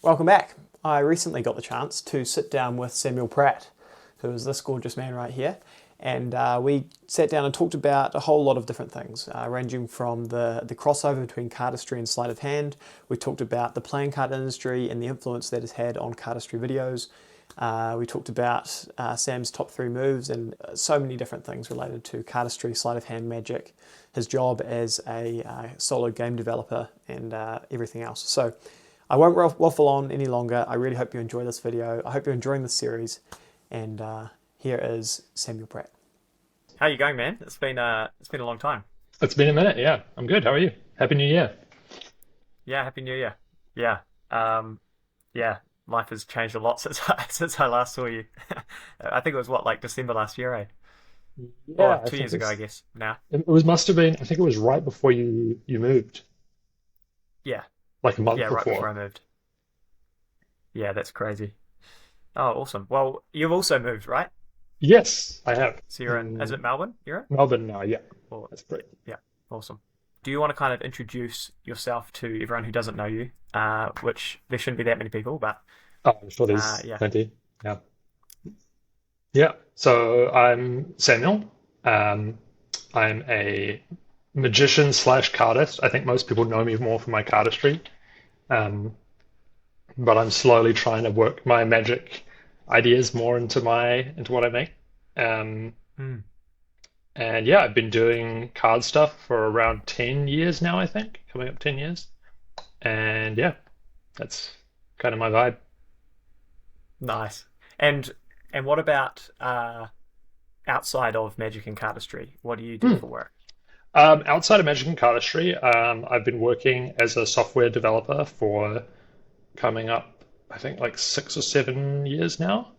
Welcome back. I recently got the chance to sit down with Samuel Pratt, who is this gorgeous man right here, and we sat down and talked about a whole lot of different things, ranging from the crossover between cardistry and sleight of hand. We talked about the playing card industry and the influence that it's had on cardistry videos. We talked about Sam's top 3 moves and so many different things related to cardistry, sleight of hand, magic, his job as a solo game developer, and everything else. So I won't waffle on any longer. I really hope you enjoy this video. I hope you're enjoying this series. And here is Samuel Pratt. How are you going, man? It's been a long time. It's been a minute, yeah. I'm good. How are you? Happy New Year. Yeah, happy New Year. Yeah. Yeah, life has changed a lot since I last saw you. I think it was like December last year, eh? Yeah, Or I 2 years think ago, I guess. Now. it was must have been. I think it was right before you moved, Yeah. like a month Yeah, right before before. I moved. Yeah, that's crazy. Oh, awesome. Well, you've also moved, right? Yes, I have. So you're in, is In it Melbourne you're in? Melbourne now. Yeah, Or that's great. yeah, awesome. Do you want to kind of introduce yourself to everyone who doesn't know you? Which there shouldn't be that many people, but Oh, I'm sure there's yeah, plenty. Yeah, yeah. So I'm Samuel. Um, I'm a magician slash cardist. I think most people know me more for my cardistry. Um, but I'm slowly trying to work my magic ideas more into what I make. Um, mm, and yeah, I've been doing card stuff for around 10 years now, I think, coming up 10 years. And yeah, that's kind of my vibe. nice. And what about outside of magic and cardistry? What do you do Hmm. for work? Outside of magic and cardistry, I've been working as a software developer for coming up, I think, like 6 or 7 years now.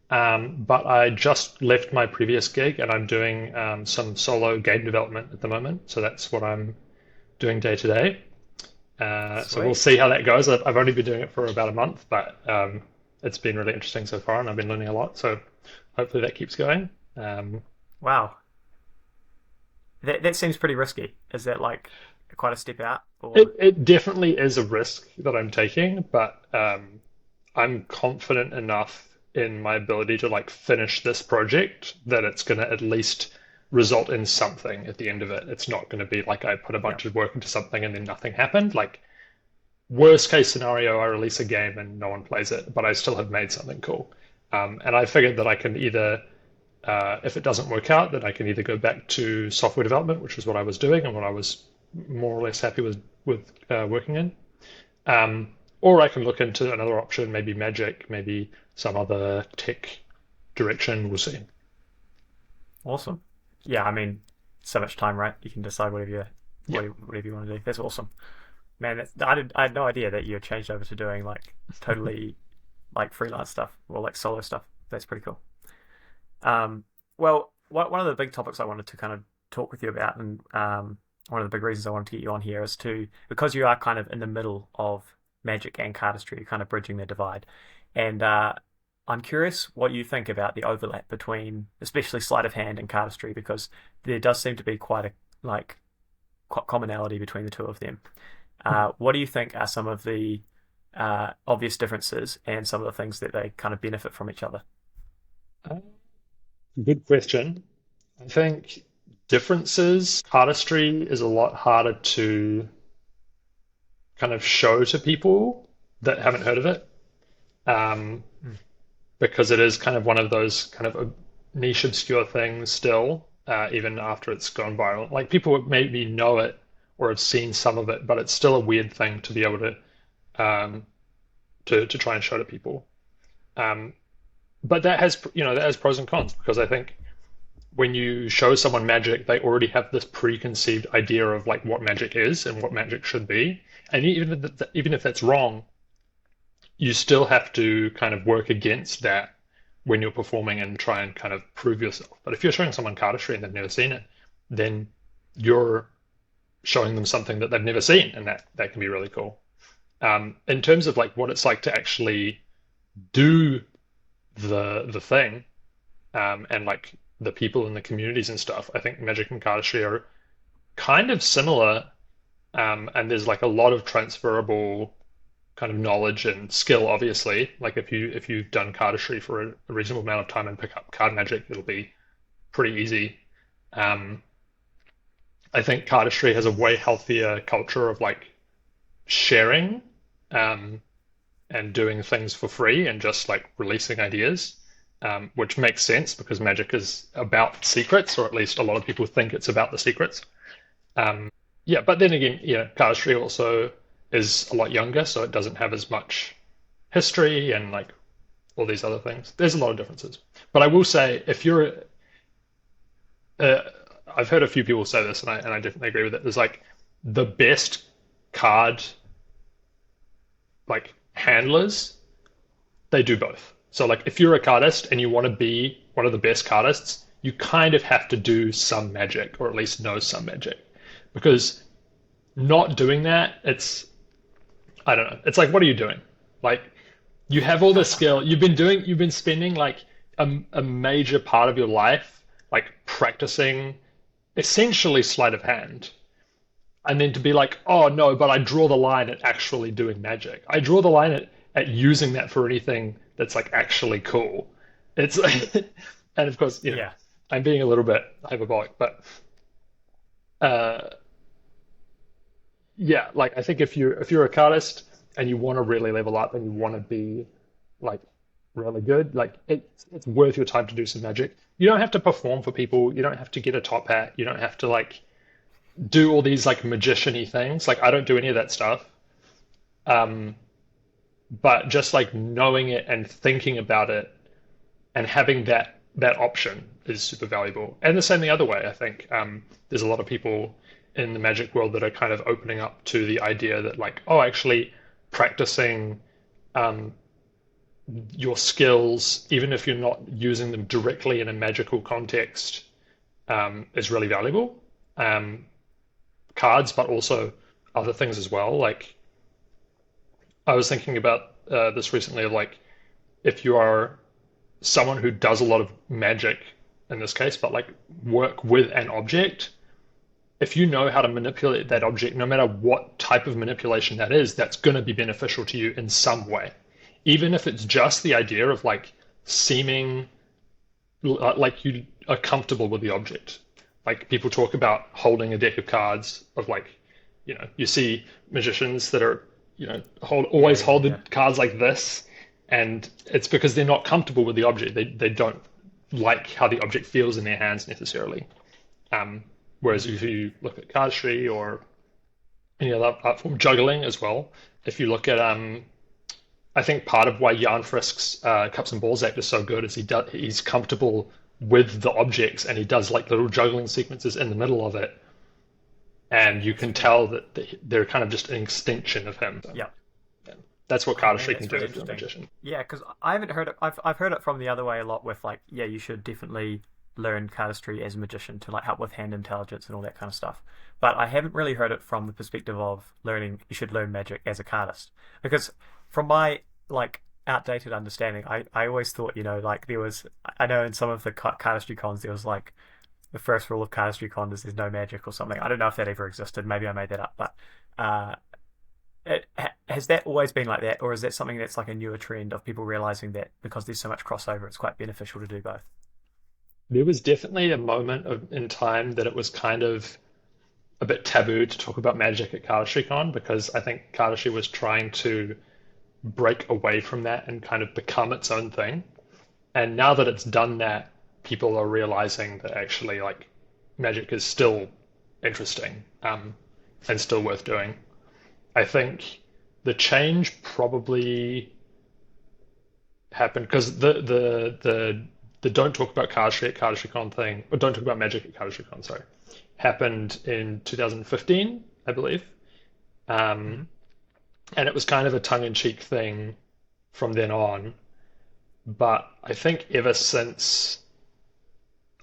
But I just left my previous gig and I'm doing some solo game development at the moment. So that's what I'm doing day to day. So we'll Sweet. see how that goes. I've only been doing it for about a month, but it's been really interesting so far and I've been learning a lot. So hopefully that keeps going. Um, Wow. That seems pretty risky. Is that like quite a step out or it definitely is a risk that I'm taking, but I'm confident enough in my ability to like finish this project that it's going to at least result in something at the end of it. It's not going to be like I put a yeah. bunch of work into something and then nothing happened. Like worst case scenario, I release a game and no one plays it, but I still have made something cool. And I figured that I can either, if it doesn't work out, then I can either go back to software development, which is what I was doing and what I was more or less happy with working in. Or I can look into another option, maybe magic, maybe some other tech direction. We'll see. Awesome. Yeah, I mean, so much time, right? You can decide Yeah. whatever you want to do. That's awesome. Man, I had no idea that you had changed over to doing like totally like freelance stuff or like solo stuff. That's pretty cool. Um, well, one of the big topics I wanted to kind of talk with you about, and one of the big reasons I wanted to get you on here is to because you are kind of in the middle of magic and cardistry, you're kind of bridging the divide, and I'm curious what you think about the overlap between, especially sleight of hand and cardistry, because there does seem to be quite a like commonality between the two of them. What do you think are some of the obvious differences and some of the things that they kind of benefit from each other? Uh, Good question. I think differences, artistry is a lot harder to kind of show to people that haven't heard of it, um, Mm. because it is kind of one of those kind of niche, obscure things still, even after it's gone viral. Like people would maybe know it or have seen some of it, but it's still a weird thing to be able um, to try and show to people. Um, but that has pros and cons because I think when you show someone magic, they already have this preconceived idea of like what magic is and what magic should be. And even if that's wrong, you still have to kind of work against that when you're performing and try and kind of prove yourself. But if you're showing someone cardistry and they've never seen it, then you're showing them something that they've never seen, and that can be really cool. In terms of like what it's like to actually do the thing, and like the people in the communities and stuff, I think magic and cardistry are kind of similar, and there's like a lot of transferable kind of knowledge and skill, obviously. Like if you've done cardistry for a reasonable amount of time and pick up card magic, it'll be pretty easy. Um, I think cardistry has a way healthier culture of like sharing um, and doing things for free and just like releasing ideas, which makes sense because magic is about secrets, or at least a lot of people think it's about the secrets. Yeah, but then again, cardistry also is a lot younger, so it doesn't have as much history and like all these other things. There's a lot of differences. But I will say, if you're, uh, I've heard a few people say this, and I definitely agree with it. There's like the best card like handlers, they do both. So like if you're a cardist and you want to be one of the best cardists, you kind of have to do some magic, or at least know some magic, because not doing that, I don't know. It's like, what are you doing? Like, you have all this skill. You've been spending like a major part of your life like practicing essentially sleight of hand. And then to be like, oh no, but I draw the line at actually doing magic. I draw the line at using that for anything that's like actually cool. It's and of course, Yeah. I'm being a little bit hyperbolic, but uh, yeah, like I think if you're a cardist and you want to really level up and you want to be like really good, like it's worth your time to do some magic. You don't have to perform for people. You don't have to get a top hat. You don't have to like do all these like magician-y things. Like I don't do any of that stuff. Um, but just like knowing it and thinking about it and having that option is super valuable. And the same the other way, I think. There's a lot of people in the magic world that are kind of opening up to the idea that like, oh, actually practicing um, your skills, even if you're not using them directly in a magical context, is really valuable. Um, Cards, but also other things as well. Like I was thinking about this recently of like if you are someone who does a lot of magic in this case, but like work with an object, if you know how to manipulate that object, no matter what type of manipulation that is, that's going to be beneficial to you in some way. Even if it's just the idea of like seeming like you are comfortable with the object. Like people talk about holding a deck of cards of like, you see magicians that are, Yeah, always yeah, hold the yeah. cards like this, and it's because they're not comfortable with the object. They don't like how the object feels in their hands necessarily. Um, Whereas if you look at cardistry or any other art form, juggling as well, if you look at I think part of why Jan Frisk's Cups and Balls act is so good is he's comfortable with the objects and he does like little juggling sequences in the middle of it, and you can Yeah. tell that they're kind of just an extension of him. So, Yeah. yeah, that's what Oh man, cardistry can that's do really if you're a interesting. magician. Yeah, because I haven't heard it. I've heard it from the other way a lot. With like, yeah, you should definitely learn cardistry as a magician to like help with hand intelligence and all that kind of stuff. But I haven't really heard it from the perspective of learning. You should learn magic as a cardist, because from my like outdated understanding, I always thought like there was. I know in some of the cardistry cons there was like the first rule of cardistry con is there's no magic or something. I don't know if that ever existed. Maybe I made that up, but. Uh, has that always been like that, or is that something that's like a newer trend of people realizing that because there's so much crossover, it's quite beneficial to do both? There was definitely a moment in time that it was kind of a bit taboo to talk about magic at CardistryCon because I think cardistry was trying to break away from that and kind of become its own thing. And now that it's done that, people are realizing that actually like magic is still interesting, and still worth doing. I think the change probably happened because the don't talk about cardistry at CardistryCon thing, or don't talk about magic at CardistryCon, sorry, happened in 2015, I believe. Um, Hmm. and it was kind of a tongue-in-cheek thing from then on. But I think ever since,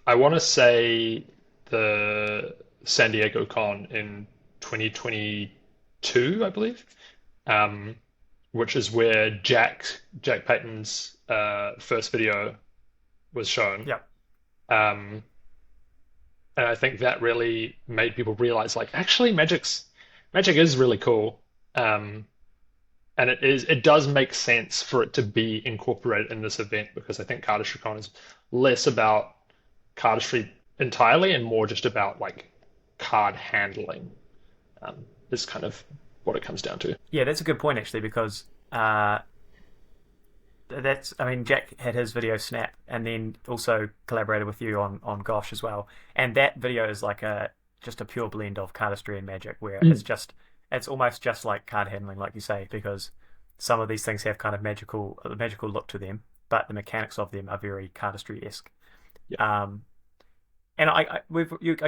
I want to say the San Diego Con in 2022, I believe, um, which is where Jack Payton's first video was shown. Yeah. Um, and I think that really made people realize, like, actually, magic is really cool. Um, And it does make sense for it to be incorporated in this event because I think CardistryCon is less about cardistry entirely and more just about like card handling, is kind of what it comes down to. Yeah, that's a good point actually, because uh, I mean, Jack had his video Snap, and then also collaborated with you on Gosh as well. And that video is like a just a pure blend of cardistry and magic, where Mm. it's almost just like card handling, like you say, because some of these things have kind of magical look to them, but the mechanics of them are very cardistry esque. Yeah. Um, and I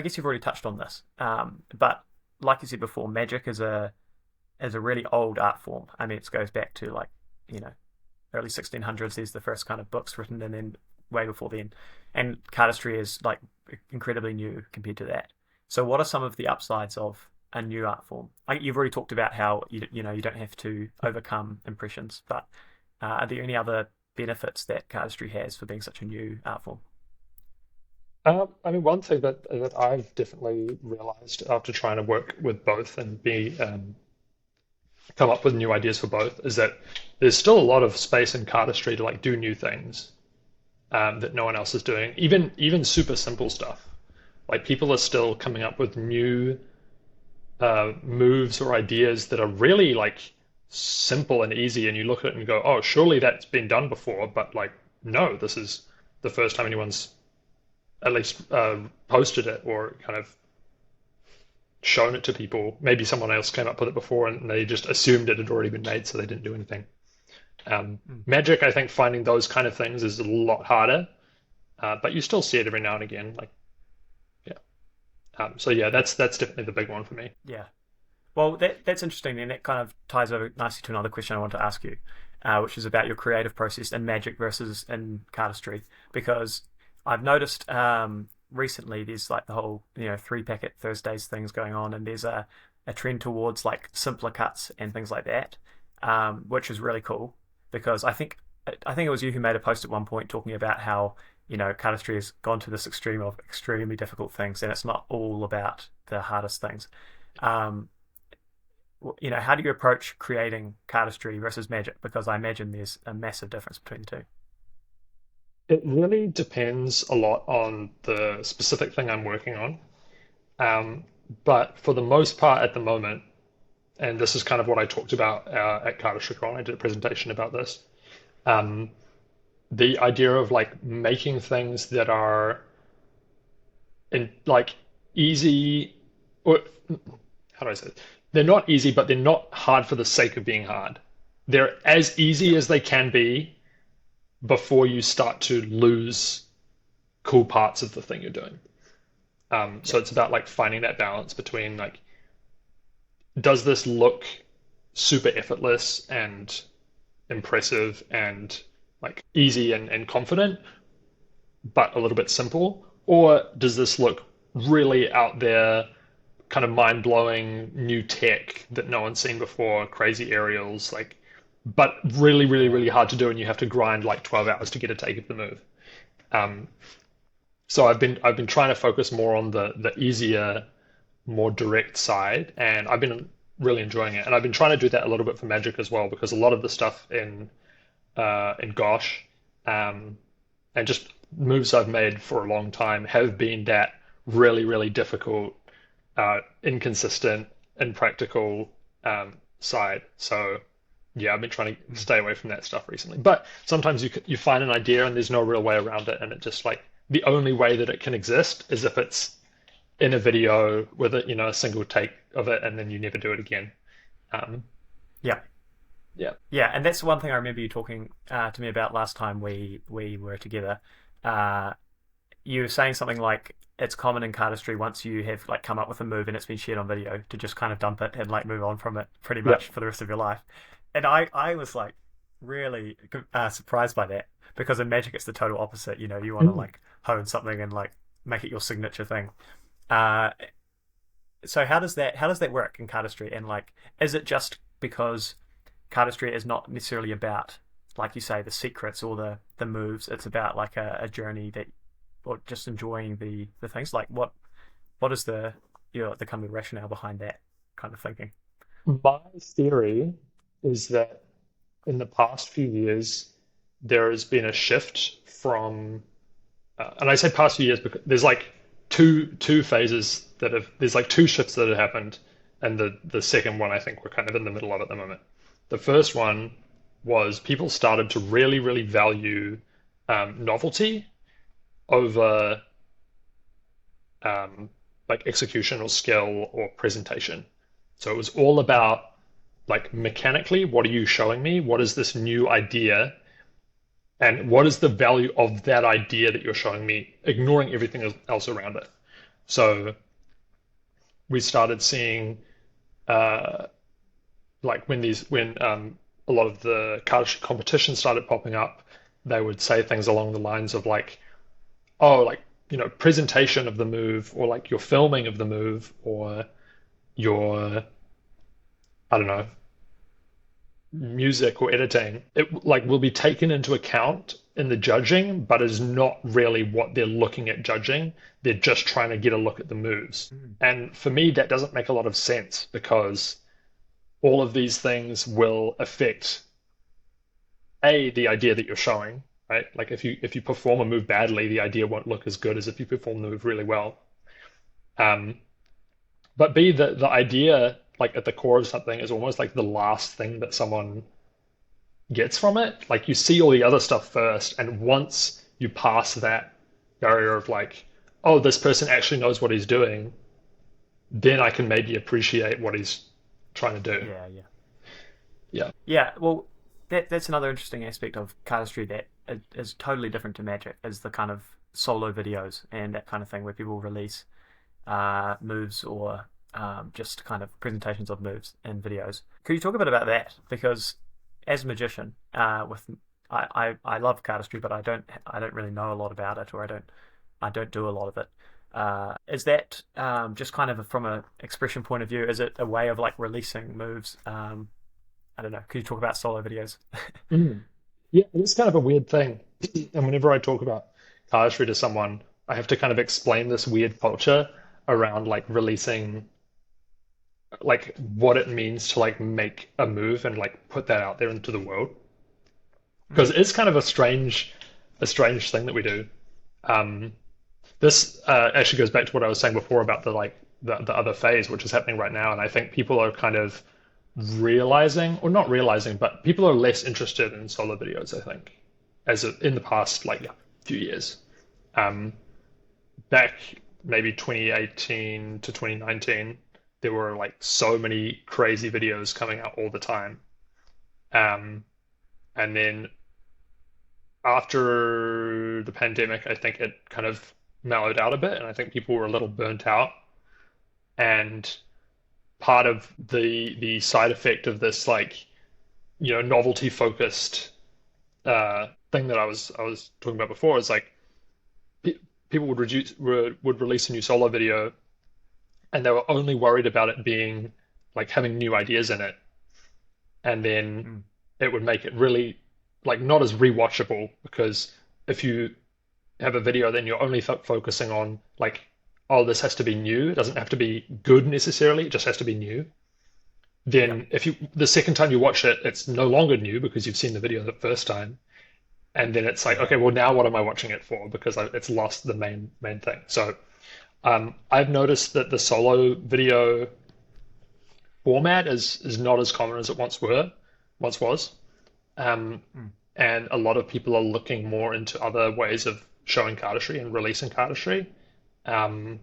guess you've already touched on this, but like you said before, magic is a really old art form. I mean, it goes back to like you know early 1600s. There's the first kind of books written, and then way before then, and cardistry is like incredibly new compared to that. So, what are some of the upsides of a new art form? Like you've already talked about how you don't have to overcome impressions, but are there any other benefits that cardistry has for being such a new art form? I mean, one thing that I've definitely realized after trying to work with both and be come up with new ideas for both is that there's still a lot of space in cardistry to like do new things, that no one else is doing. Even super simple stuff. Like people are still coming up with new moves or ideas that are really like simple and easy, and you look at it and go, "Oh, surely that's been done before," but like, no, this is the first time anyone's at least posted it or kind of shown it to people. Maybe someone else came up with it before and they just assumed it had already been made, so they didn't do anything. Mm. Magic, I think finding those kind of things is a lot harder, but you still see it every now and again. Like, yeah. So yeah, that's definitely the big one for me. Yeah. Well, that's interesting, and that kind of ties over nicely to another question I want to ask you, which is about your creative process in magic versus in cardistry. Because I've noticed recently there's like the whole 3 packet Thursdays things going on, and there's a trend towards like simpler cuts and things like that, which is really cool because I think it was you who made a post at one point talking about how cardistry has gone to this extreme of extremely difficult things, and it's not all about the hardest things. Um, how do you approach creating cardistry versus magic? Because I imagine there's a massive difference between the two. It really depends a lot on the specific thing I'm working on. Um, but for the most part at the moment, and this is kind of what I talked about at Cardistry, I did a presentation about this. Um, the idea of like making things that are in like easy, or how do I say it? They're not easy, but they're not hard for the sake of being hard. They're as easy as they can be before you start to lose cool parts of the thing you're doing. So Yeah. it's about like finding that balance between like, does this look super effortless and impressive and like easy and confident, but a little bit simple? Or does this look really out there, kind of mind-blowing new tech that no one's seen before, crazy aerials, like, but really, really, Yeah. really hard to do, and you have to grind like 12 hours to get a take of the move. Um, so I've been trying to focus more on the easier, more direct side, and I've been really enjoying it. And I've been trying to do that a little bit for Magic as well, because a lot of the stuff in Gosh, um, and just moves I've made for a long time have been that really, really difficult, inconsistent, impractical side. So yeah, I've been trying to Mm. stay away from that stuff recently. But sometimes you find an idea and there's no real way around it, and it just like the only way that it can exist is if it's in a video with a single take of it, and then you never do it again. Um, Yeah. yeah. Yeah, and that's one thing I remember you talking to me about last time we were together. Uh, you were saying something like it's common in cardistry once you have like come up with a move and it's been shared on video to just kind of dump it and like move on from it pretty Yeah. much for the rest of your life. And I was like really surprised by that because in Magic it's the total opposite. You want to Mm. like hone something and like make it your signature thing. Uh, so how does that work in cardistry? And like, is it just because cardistry is not necessarily about, like you say, the secrets or the moves? It's about like a journey that, or just enjoying the things. Like what is the kind of rationale behind that kind of thinking? My theory is that in the past few years, there has been a shift from, and I say past few years because there's like two phases that have, there's like two shifts that have happened, and the second one I think we're kind of in the middle of at the moment. The first one was people started to really value novelty over like execution or skill or presentation. So it was all about like mechanically, what are you showing me? What is this new idea? And what is the value of that idea that you're showing me, ignoring everything else around it? So we started seeing uh, like when a lot of the cardistry competitions started popping up, they would say things along the lines of like, oh, like, presentation of the move, or like your filming of the move, or your, I don't know, music or editing, it like will be taken into account in the judging, but is not really what they're looking at judging. They're just trying to get a look at the moves. Mm. And for me, that doesn't make a lot of sense because all of these things will affect the idea that you're showing, right? Like if you perform a move badly, the idea won't look as good as if you perform the move really well. Um, but B, the idea like at the core of something is almost like the last thing that someone gets from it. Like you see all the other stuff first, and once you pass that barrier of like, oh, this person actually knows what he's doing, then I can maybe appreciate what he's trying to do. Yeah, yeah. Yeah. Yeah, well, that's another interesting aspect of cardistry that is totally different to Magic, is the kind of solo videos and that kind of thing where people release moves or just kind of presentations of moves in videos. Could you talk a bit about that? Because as a magician, with I love cardistry, but I don't really know a lot about it, or I don't do a lot of it. Is that just kind of from an expression point of view? Is it a way of like releasing moves? I don't know. Could you talk about solo videos? Mm. Yeah, it's kind of a weird thing. And whenever I talk about cardistry to someone, I have to kind of explain this weird culture around like releasing like what it means to like make a move and like put that out there into the world. Because Mm. it's kind of a strange thing that we do. Um, this actually goes back to what I was saying before about the like the other phase, which is happening right now, and I think people are kind of realizing, or not realizing, but people are less interested in solo videos, I think, in the past like Yeah. few years. Um, Back maybe 2018 to 2019, there were like so many crazy videos coming out all the time. Um, and then after the pandemic, I think it kind of mellowed out a bit, and I think people were a little burnt out. And part of the side effect of this like novelty focused thing that I was talking about before is like pe people would release a new solo video, and they were only worried about it being like having new ideas in it, and then Mm. it would make it really like not as rewatchable, because if you have a video, then you're only focusing on like, oh, this has to be new. It doesn't have to be good necessarily. It just has to be new. Yeah. Then if you the second time you watch it, it's no longer new because you've seen the video the first time, and then it's like, Yeah. okay, well now what am I watching it for? Because it's lost the main thing. So I've noticed that the solo video format is not as common as it once was. Um, Mm. and a lot of people are looking more into other ways of showing cardistry and releasing cardistry. Um,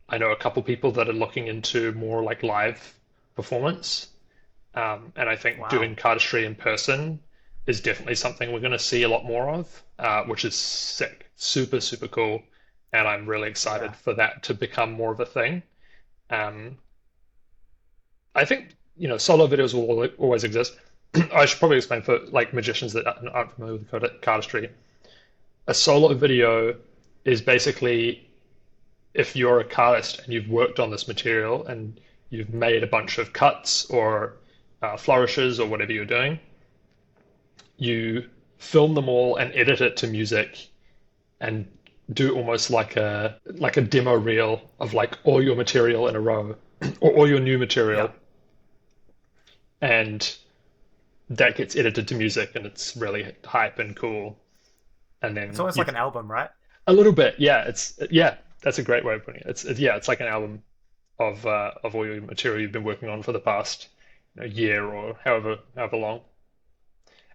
I know a couple people that are looking into more like live performance, and I think Wow. doing cardistry in person is definitely something we're going to see a lot more of, which is sick, super cool, and I'm really Yeah. excited for that to become more of a thing. Um, I think solo videos will always exist. I should probably explain for like magicians that aren't familiar with cardistry. A solo video is basically if you're a cardist and you've worked on this material and you've made a bunch of cuts or flourishes or whatever you're doing, you film them all and edit it to music and do almost like a demo reel of like all your material in a row or all your new Yeah. material. And that gets edited to music and it's really hype and cool. And It's then almost you like an album, right? a little bit, yeah. Yeah, that's a great way of putting it. Yeah, it's like an album of all your material you've been working on for the past year or however long.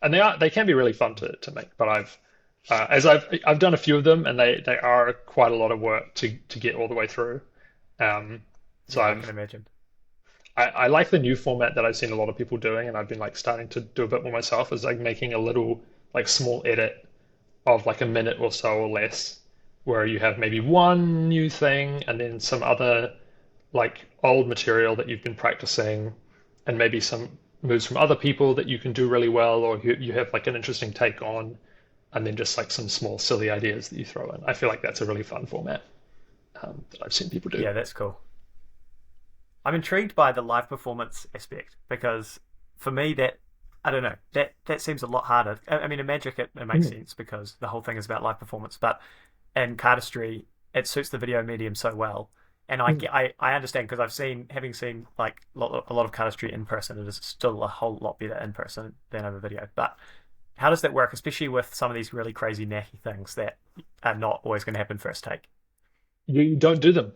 And they can be really fun to make. But I've done a few of them, and they are quite a lot of work to get all the way through. Um, so Yeah, I can imagine. I like the new format that I've seen a lot of people doing, and I've been like starting to do a bit more myself. Is like making a little like small edit of like a minute or so or less, where you have maybe one new thing and then some other like old material that you've been practicing, and maybe some moves from other people that you can do really well, or you have like an interesting take on, and then just like some small silly ideas that you throw in. I feel like that's a really fun format that I've seen people do. Yeah, that's cool. I'm intrigued by the live performance aspect because for me that I don't know that seems a lot harder. I mean, in Magic it makes Mm, sense because the whole thing is about live performance, but in Cardistry it suits the video medium so well. And mm. I understand because having seen like a lot of Cardistry in person, it is still a whole lot better in person than over video. But how does that work, especially with some of these really crazy knacky things that are not always going to happen first take? You don't do them.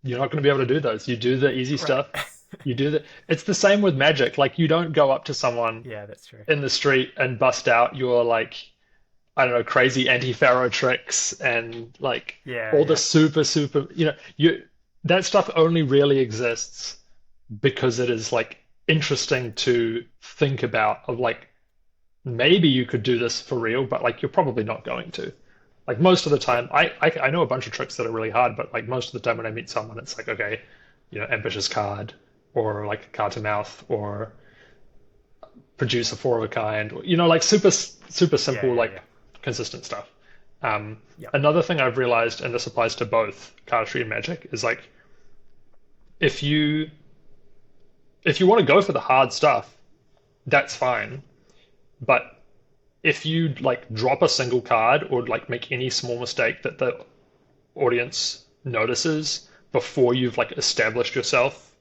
You're not going to be able to do those. You do the easy Right. stuff. You do the. It's the same with magic. Like you don't go up to someone Yeah, that's true. in the street and bust out your like I don't know crazy anti-pharaoh tricks and like Yeah, all the yeah. super you that stuff only really exists because it is like interesting to think about of like maybe you could do this for real, but like you're probably not going to. Like most of the Yeah. time, I know a bunch of tricks that are really hard, but like most of the time when I meet someone, it's like okay, ambitious card or like a card to mouth or produce a four of a kind, or, like super Yeah, simple, yeah, yeah. like consistent stuff. Um, Yeah. Another thing I've realized, and this applies to both cardistry and magic, is like if you if you want to go for the hard stuff, that's fine. But if you like drop a single card or like make any small mistake that the audience notices before you've like established yourself,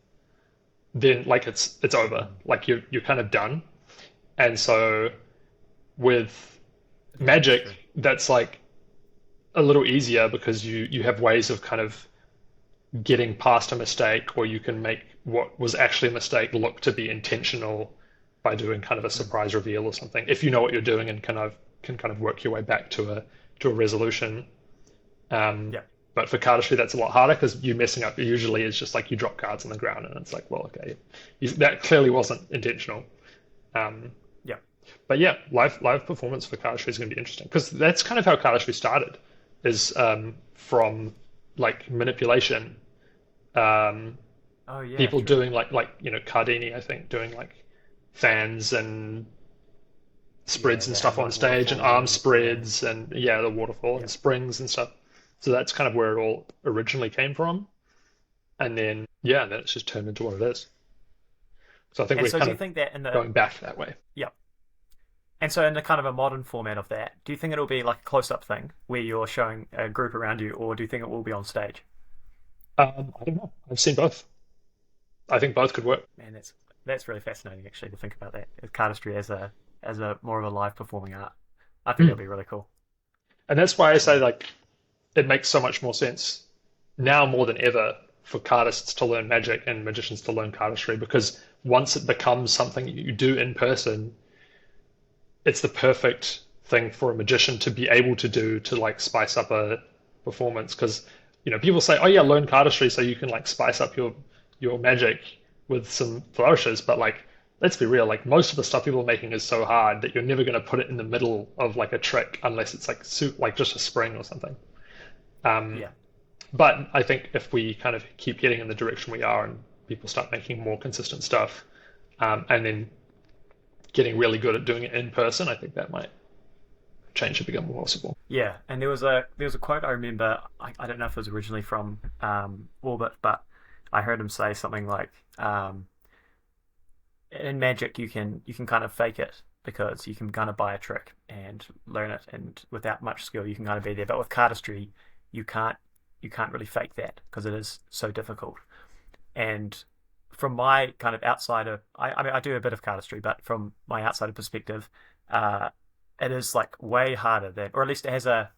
then like it's over. Like you're kind of done. And so with Yeah, that's magic, true. that's like a little easier because you have ways of kind of getting past a mistake, or you can make what was actually a mistake look to be intentional by doing kind of a Mm. surprise reveal or something. If you know what you're doing and can kind of work your way back to a resolution. Um, Yeah. but for cardistry, that's a lot harder because you messing up usually is just like you drop cards on the ground and it's like, well, okay, that clearly wasn't intentional. Um, Yeah. but yeah, live performance for cardistry is going to be interesting because that's kind of how cardistry started, is from like manipulation. Um, Oh yeah, People true. doing like Cardini, I think, doing like fans and Yeah, spreads and that and stuff on like stage and waterfall arm and yeah. spreads and yeah, the waterfall Yeah. and springs and stuff. So that's kind of where it all originally came from. And then yeah, then it's just turned into what it is. So I think And we're so do kind you of think that in the going back that way. yeah. And so in the kind of a modern format of that, do you think it'll be like a close-up thing where you're showing a group around you, or do you think it will be on stage? I don't know. I've seen both. I think both could work. Man, that's really fascinating actually to think about that. Cardistry as a more of a live performing art. I think Mm. that'd be really cool. And that's why I say Yeah. like it makes so much more sense now more than ever for cardists to learn magic and magicians to learn cardistry, because once it becomes something you do in person, it's the perfect thing for a magician to be able to do to like spice up a performance. Because people say, oh yeah, learn cardistry so you can like spice up your magic with some flourishes, but like let's be real, like most of the stuff people are making is so hard that you're never going to put it in the middle of like a trick unless it's like like just a spring or something. um, Yeah. but I think if we kind of keep heading in the direction we are and people start making more consistent stuff, and then getting really good at doing it in person, I think that might change to become more possible. Yeah. And there was a quote I remember. I don't know if it was originally from Orbit, but I heard him say something like, in magic you can kind of fake it because you can kind of buy a trick and learn it, and without much skill you can kind of be there. But with cardistry, you can't you can't really fake that because it is so difficult. And from my kind of outsider, I mean, I do a bit of cardistry, but from my outsider perspective, uh, it is like way harder than, or at least it has a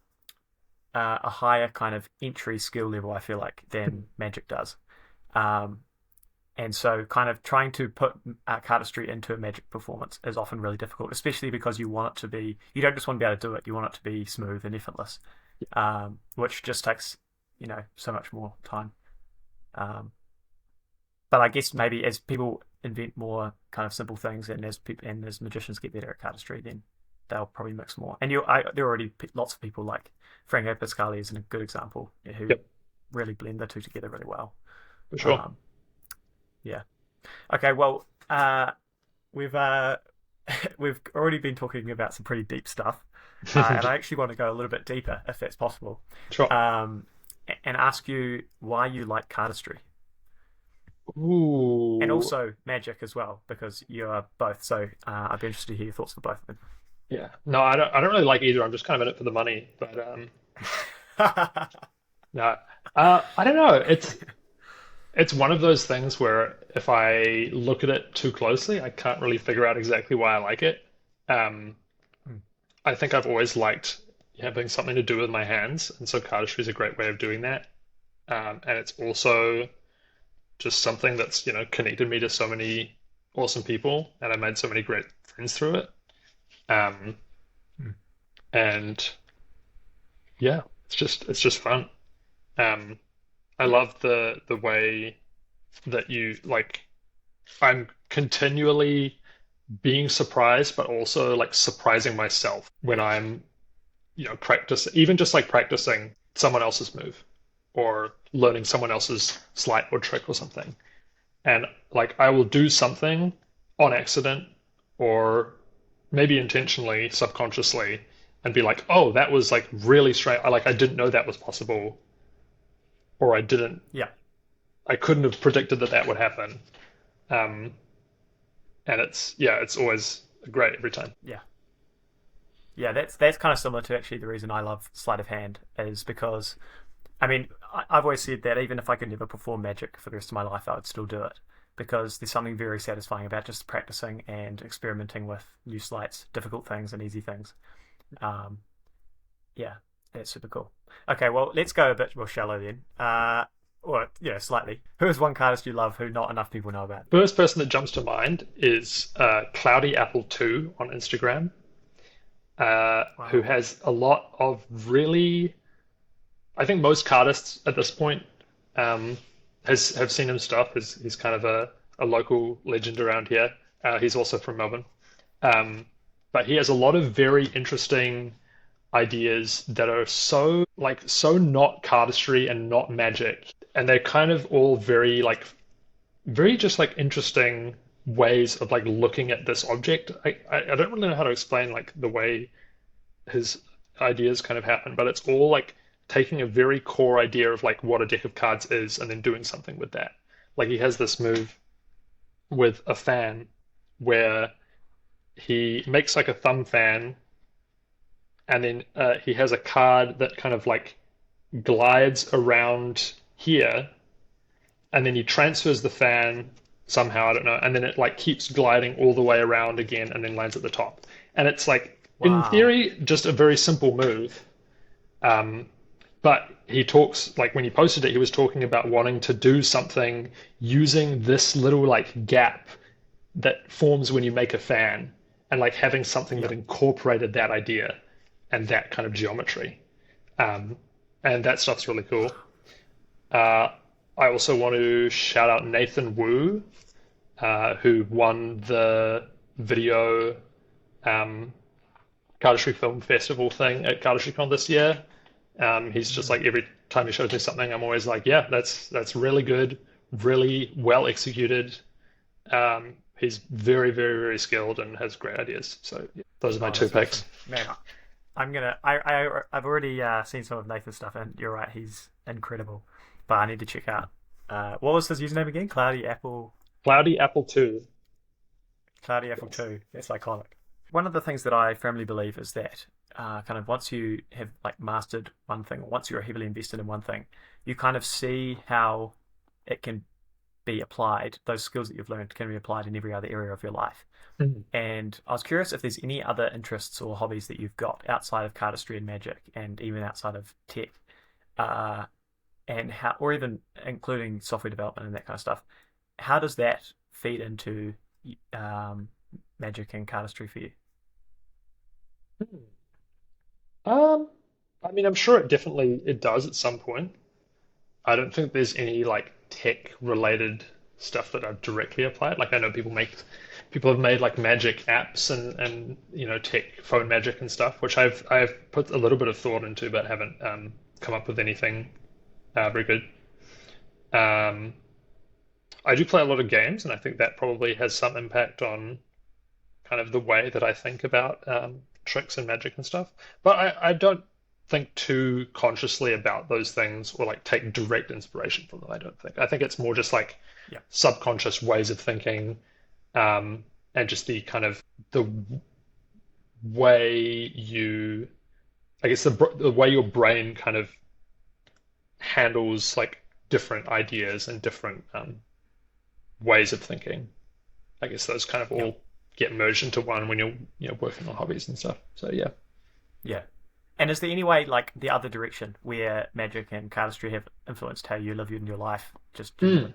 higher kind of entry skill level, I feel like, than Magic does. Um, and so kind of trying to put cardistry into a Magic performance is often really difficult, especially because you want it to be, you don't just want to be able to do it, you want it to be smooth and effortless, which just takes, so much more time. Um, but I guess maybe as people invent more kind of simple things, and as magicians get better at cardistry, then they'll probably mix more. And there are already lots of people like Franco Pasquale is a good example who Yep, really blend the two together really well. for sure. Yeah. Okay. Well, we've we've already been talking about some pretty deep stuff, and I actually want to go a little bit deeper, if that's possible, Sure. and ask you why you like cardistry. And Ooh. also Magic as well, because you are both. So I'd be interested to hear your thoughts for both of Yeah. No, I don't really like either. I'm just kind of in it for the money. But them. no. I don't know. It's one of those things where if I look at it too closely, I can't really figure out exactly why I like it. Um, I think I've always liked having something to do with my hands, and so cardistry is a great way of doing that. And it's also just something that's, connected me to so many awesome people, and I made so many great friends through it. Um, and yeah, it's just fun. Um, I love the way that you like. I'm continually being surprised, but also like surprising myself when I'm, practice, even just like practicing someone else's move or learning someone else's sleight or trick or something. And like I will do something on accident or maybe intentionally, subconsciously, and be like, oh, that was like really strange. I didn't know that was possible, or Yeah. I couldn't have predicted that that would happen. Um, and it's always great every time. Yeah. Yeah, that's kind of similar to actually the reason I love sleight of hand is because, I mean, I've always said that even if I could never perform Magic for the rest of my life, I would still do it because there's something very satisfying about just practicing and experimenting with new sleights, difficult things and easy things. Um, yeah, that's super cool. Okay, well, let's go a bit more shallow then. Or, slightly. Who is one cardist you love who not enough people know about? First person that jumps to mind is Cloudy Apple 2 on Instagram, who Wow. has a lot of really, I think most cardists at this point um, have seen him stuff. He's kind of a local legend around here. He's also from Melbourne. Um, but he has a lot of very interesting ideas that are so not cardistry and not magic, and they're kind of all very just like interesting ways of like looking at this object. I don't really know how to explain like the way his ideas kind of happen, but it's all like taking a very core idea of like what a deck of cards is and then doing something with that. Like he has this move with a fan where he makes like a thumb fan, and then he has a card that kind of like glides around here, and then he transfers the fan somehow, I don't know, and then it like keeps gliding all the way around again and then lands at the top. And it's like, in Wow. theory, just a very simple move. Um, but he talks, like when he posted it, he was talking about wanting to do something using this little like gap that forms when you make a fan and like having something that Yeah. incorporated that idea and that kind of geometry. Um, and that stuff's really cool. Uh, I also want to shout out Nathan Wu, who won the video um, Cardistry Film Festival thing at CardistryCon this year. He's just Mm. like every time he shows me something, I'm always like, yeah, that's really good, really well executed. He's very, very, very skilled and has great ideas. So yeah, those are my Oh, two that's picks. awesome. Man, I've already seen some of Nathan's stuff, and you're right, he's incredible. But I need to check out. What was his username again? Cloudy Apple 2. Cloudy Apple Yes. 2. That's iconic. One of the things that I firmly believe is that kind of once you have like mastered one thing, or once you're heavily invested in one thing, you kind of see how it can be applied. Those skills that you've learned can be applied in every other area of your life. Mhm. And I was curious if there's any other interests or hobbies that you've got outside of cardistry and magic, and even outside of tech, uh, and how, or even including software development and that kind of stuff. How does that feed into um, magic and cardistry for you? Um, I mean, I'm sure it does at some point. I don't think there's any like tech related stuff that I've directly applied. Like I know people have made like magic apps and tech phone magic and stuff, which I've put a little bit of thought into, but haven't come up with anything very good. Um, I do play a lot of games, and I think that probably has some impact on kind of the way that I think about tricks and magic and stuff. But I don't think too consciously about those things or like take direct inspiration from them. I don't think. I think it's more just like Yeah, subconscious ways of thinking, and just the kind of the way you, I guess the way your brain kind of handles like different ideas and different ways of thinking. I guess those kind of yeah, all get merged into one when you're working on hobbies and stuff. So yeah. yeah. And is there any way, like the other direction, where magic and cardistry have influenced how you live in your life, just Hmm. generally?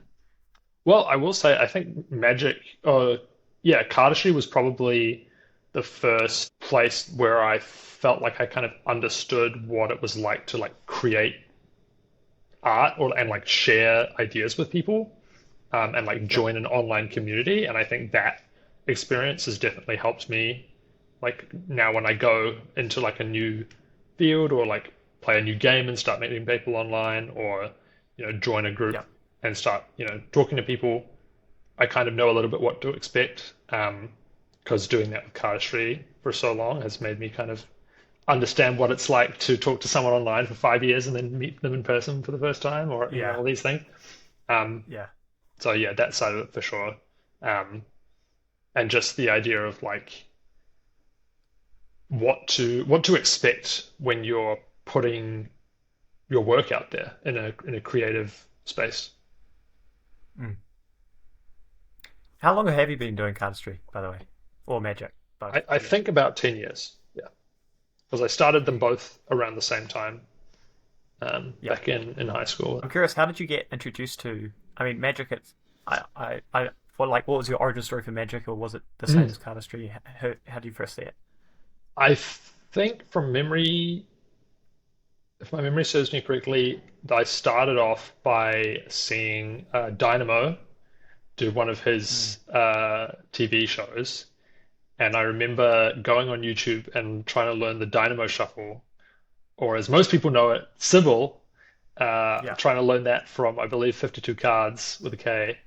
Well, I will say I think magic, yeah, cardistry was probably the first place where I felt like I kind of understood what it was like to like create art or and like share ideas with people, and like Yep. join an online community. And I think that experience has definitely helped me. Like now, when I go into like a new field or like play a new game and start meeting people online, or join a group Yep. and start talking to people, I kind of know a little bit what to expect. Because doing that with cardistry for so long has made me kind of understand what it's like to talk to someone online for 5 years and then meet them in person for the first time, or Yeah. all these things. Um, Yeah. so yeah, that side of it for sure. Um, and just the idea of like what to expect when you're putting your work out there in a creative space. Mm. How long have you been doing cardistry, by the way, or magic, both? I I guess. think about 10 years, yeah, because I started them both around the same time, Yeah. back in high school. I'm curious, how did you get introduced to? I mean, magic. It's what was your origin story for magic, or was it the same Mm. as cardistry? How do you first see it? I think from memory, if my memory serves me correctly, I started off by seeing Dynamo do one of Mm. his TV shows. And I remember going on YouTube and trying to learn the Dynamo Shuffle, or as most people know it, Sybil, Yeah. trying to learn that from, I believe, 52 Cards with a K.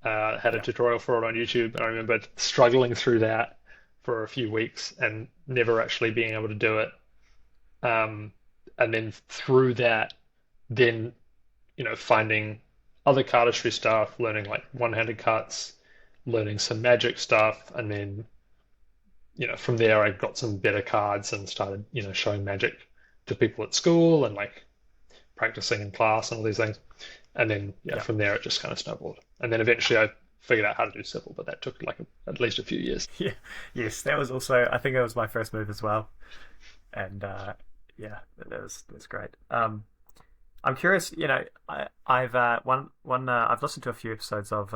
Had a Yeah. tutorial for it on YouTube, and I remember struggling through that for a few weeks and never actually being able to do it. Um, and then through that, then finding other cardistry stuff, learning like one-handed cuts, learning some magic stuff, and then from there I got some better cards and started showing magic to people at school and like practicing in class and all these things. And then yeah, Yeah. from there it just kind of snowballed. And then eventually I figured out how to do civil, but that took like at least a few years. Yeah. Yes, that was also. I think it was my first move as well, and yeah, that was great. I'm curious. I've I've listened to a few episodes of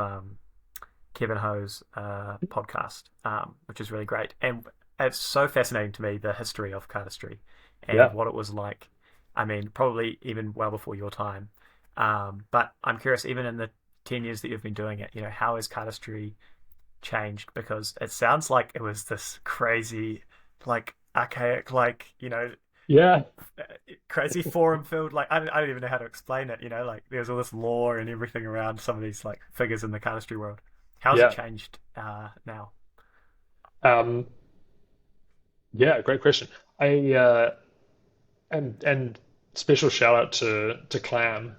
Kevin Ho's podcast, which is really great. And it's so fascinating to me, the history of cardistry and Yeah. what it was like. I mean, probably even well before your time. But I'm curious, even in the 10 years that you've been doing it, how has cardistry changed? Because it sounds like it was this crazy, like archaic, like, Yeah. crazy forum filled, like, I don't even know how to explain it, like there's all this lore and everything around some of these like figures in the cardistry world. How's it Yeah. changed now? Um, yeah, great question. I and special shout out to Clam,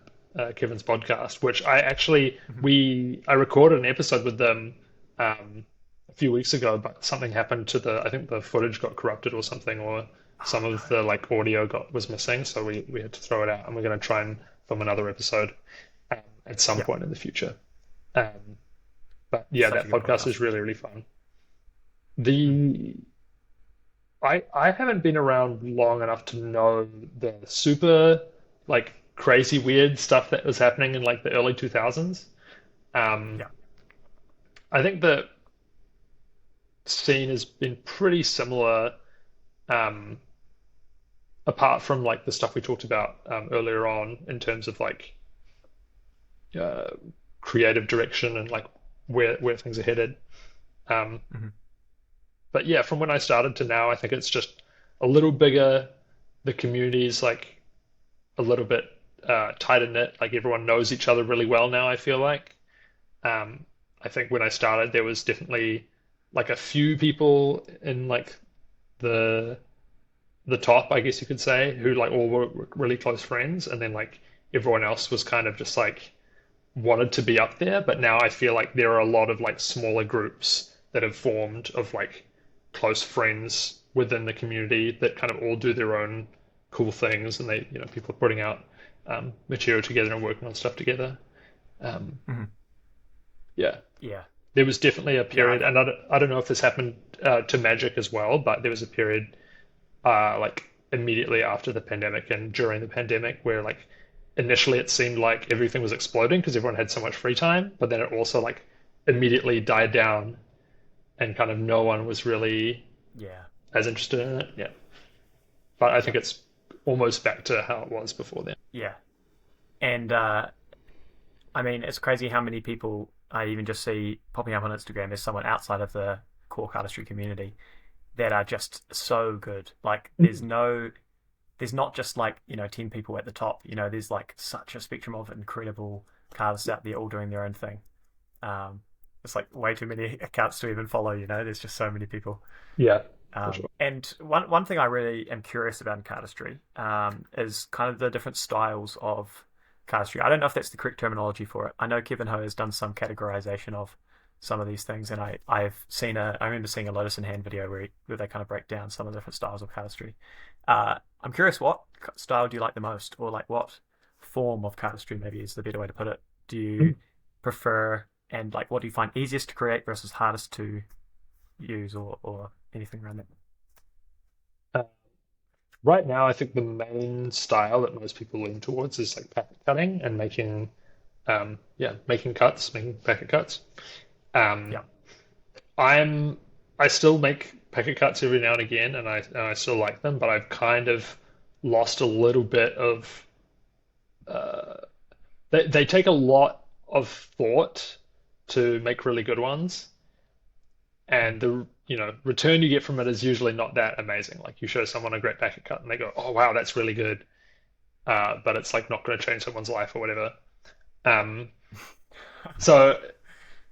Kevin's podcast, which Mhm. I recorded an episode with them a few weeks ago, but something happened to I think the footage got corrupted or something, or Oh some no. of the like audio was missing, so we had to throw it out, and we're going to try and film another episode at some Yeah. point in the future. Um, but yeah, Such a that good podcast podcast. is really, really fun. Mm. The I haven't been around long enough to know the super like crazy weird stuff that was happening in like the early 2000s. Um, Yeah. I think the scene has been pretty similar, um, apart from like the stuff we talked about earlier on in terms of like uh, creative direction and like where things are headed. Um, Hmm. but yeah, from when I started to now, I think it's just a little bigger. The community's like a little bit tighter knit. Like everyone knows each other really well now, I feel like. Um, I think when I started, there was definitely like a few people in like the the top, I guess you could say, who like all were really close friends, and then like everyone else was kind of just like wanted to be up there. But now I feel like there are a lot of like smaller groups that have formed of like close friends within the community that kind of all do their own cool things, and they, people are putting out material together and working on stuff together. Um, Hmm. yeah, Yeah. there was definitely a Yeah. period, and I don't know if this happened to Magic as well, but there was a period like immediately after the pandemic and during the pandemic where like initially it seemed like everything was exploding because everyone had so much free time, but then it also like immediately died down and kind of no one was really Yeah. as interested in it. Yeah. But I think Yeah. it's almost back to how it was before then. Yeah. And I mean, it's crazy how many people I even just see popping up on Instagram as someone outside of the core cardistry community that are just so good. Like, there's not just like 10 people at the top. There's like such a spectrum of incredible cardists out there all doing their own thing. Um, it's like way too many accounts to even follow. There's just so many people. Yeah, for sure. And one thing I really am curious about in cardistry is kind of the different styles of cardistry. I don't know if that's the correct terminology for it. I know Kevin Ho has done some categorization of some of these things, and I remember seeing a Lotus in Hand video where they kind of break down some of the different styles of cardistry. I'm curious, what style do you like the most, or like what form of cardistry maybe is the better way to put it? Do you prefer, and like what do you find easiest to create versus hardest to use, or anything around that? Uh, right now, I think the main style that most people lean towards is like packet cutting and making, making cuts, making packet cuts. Um, Yeah. I'm I still make packet cuts every now and again, and I still like them, but I've kind of lost a little bit of. Uh, they take a lot of thought to make really good ones, and the return you get from it is usually not that amazing. Like you show someone a great packet cut, and they go, "Oh wow, that's really good," but it's like not going to change someone's life or whatever. Um, so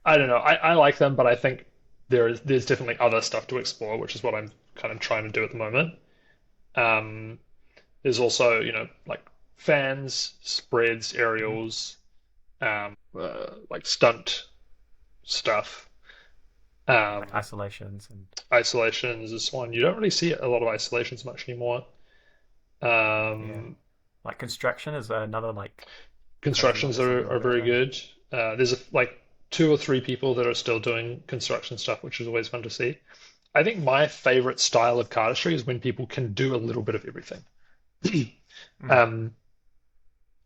I don't know. I like them, but I think there's definitely other stuff to explore, which is what I'm kind of trying to do at the moment. Um, there's also, like fans, spreads, Mhm. aerials, like stunt stuff. Like Um, isolations and isolations is one. You don't really see a lot of isolations much anymore. yeah, Um, like construction is another like crazy one constructions that some are, people are are really very doing. good. There's like two or three people that are still doing construction stuff, which is always fun to see. I think my favorite style of cardistry is when people can do a little bit of everything. Mm. Um,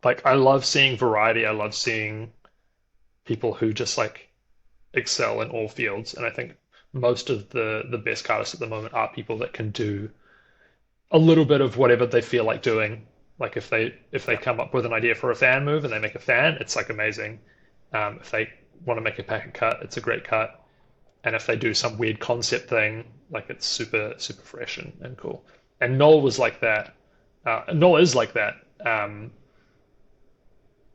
like I love seeing variety. I love seeing people who just like excel in all fields. And I think most of the best cardists at the moment are people that can do a little bit of whatever they feel like doing. Like if they Yeah, come up with an idea for a fan move and they make a fan, it's like amazing. If they want to make a packet cut, it's a great cut. And if they do some weird concept thing, like it's super super fresh and cool. And Noel was like that. Noel is like that.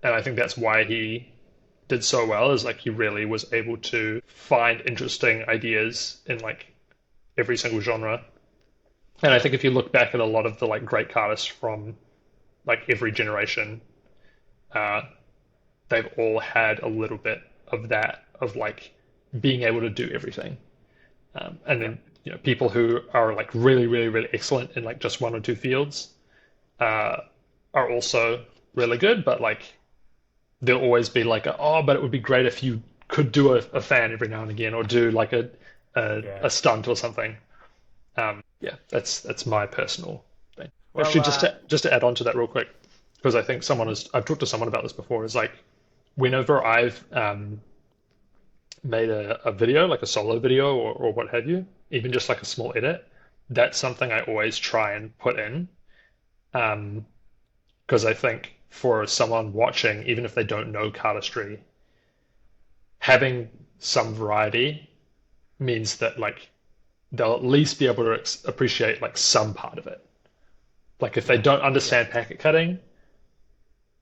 And I think that's why he did so well. Is like he really was able to find interesting ideas in like every single genre. And I think if you look back at a lot of the like great artists from like every generation, uh, they've all had a little bit of that of like being able to do everything. And yeah, then people who are like really really really excellent in like just one or two fields uh, are also really good, but like there'll always be like, oh, but it would be great if you could do a fan every now and again, or do like a Yeah. stunt or something. Yeah, that's my personal thing. Well, Actually, just to add on to that real quick, because I think I've talked to someone about this before, is like whenever I've made a video, like a solo video or what have you, even just like a small edit, that's something I always try and put in. Because I think for someone watching, even if they don't know cardistry, having some variety means that like they'll at least be able to appreciate like some part of it. Like if they yeah, don't yeah, understand packet cutting,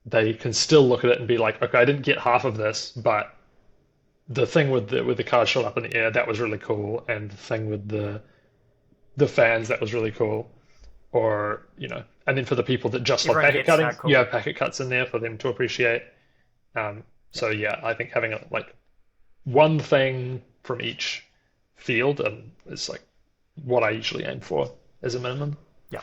they can still look at it and be like, okay, I didn't get half of this, but the thing with the card shot up in the air, that was really cool, and the thing with the fans, that was really cool. Or, and then for the people that just love everyone packet gets cutting, you cool. have packet cuts in there for them to appreciate. Yeah, So yeah, I think having like one thing from each field is like what I usually aim for as a minimum. yeah.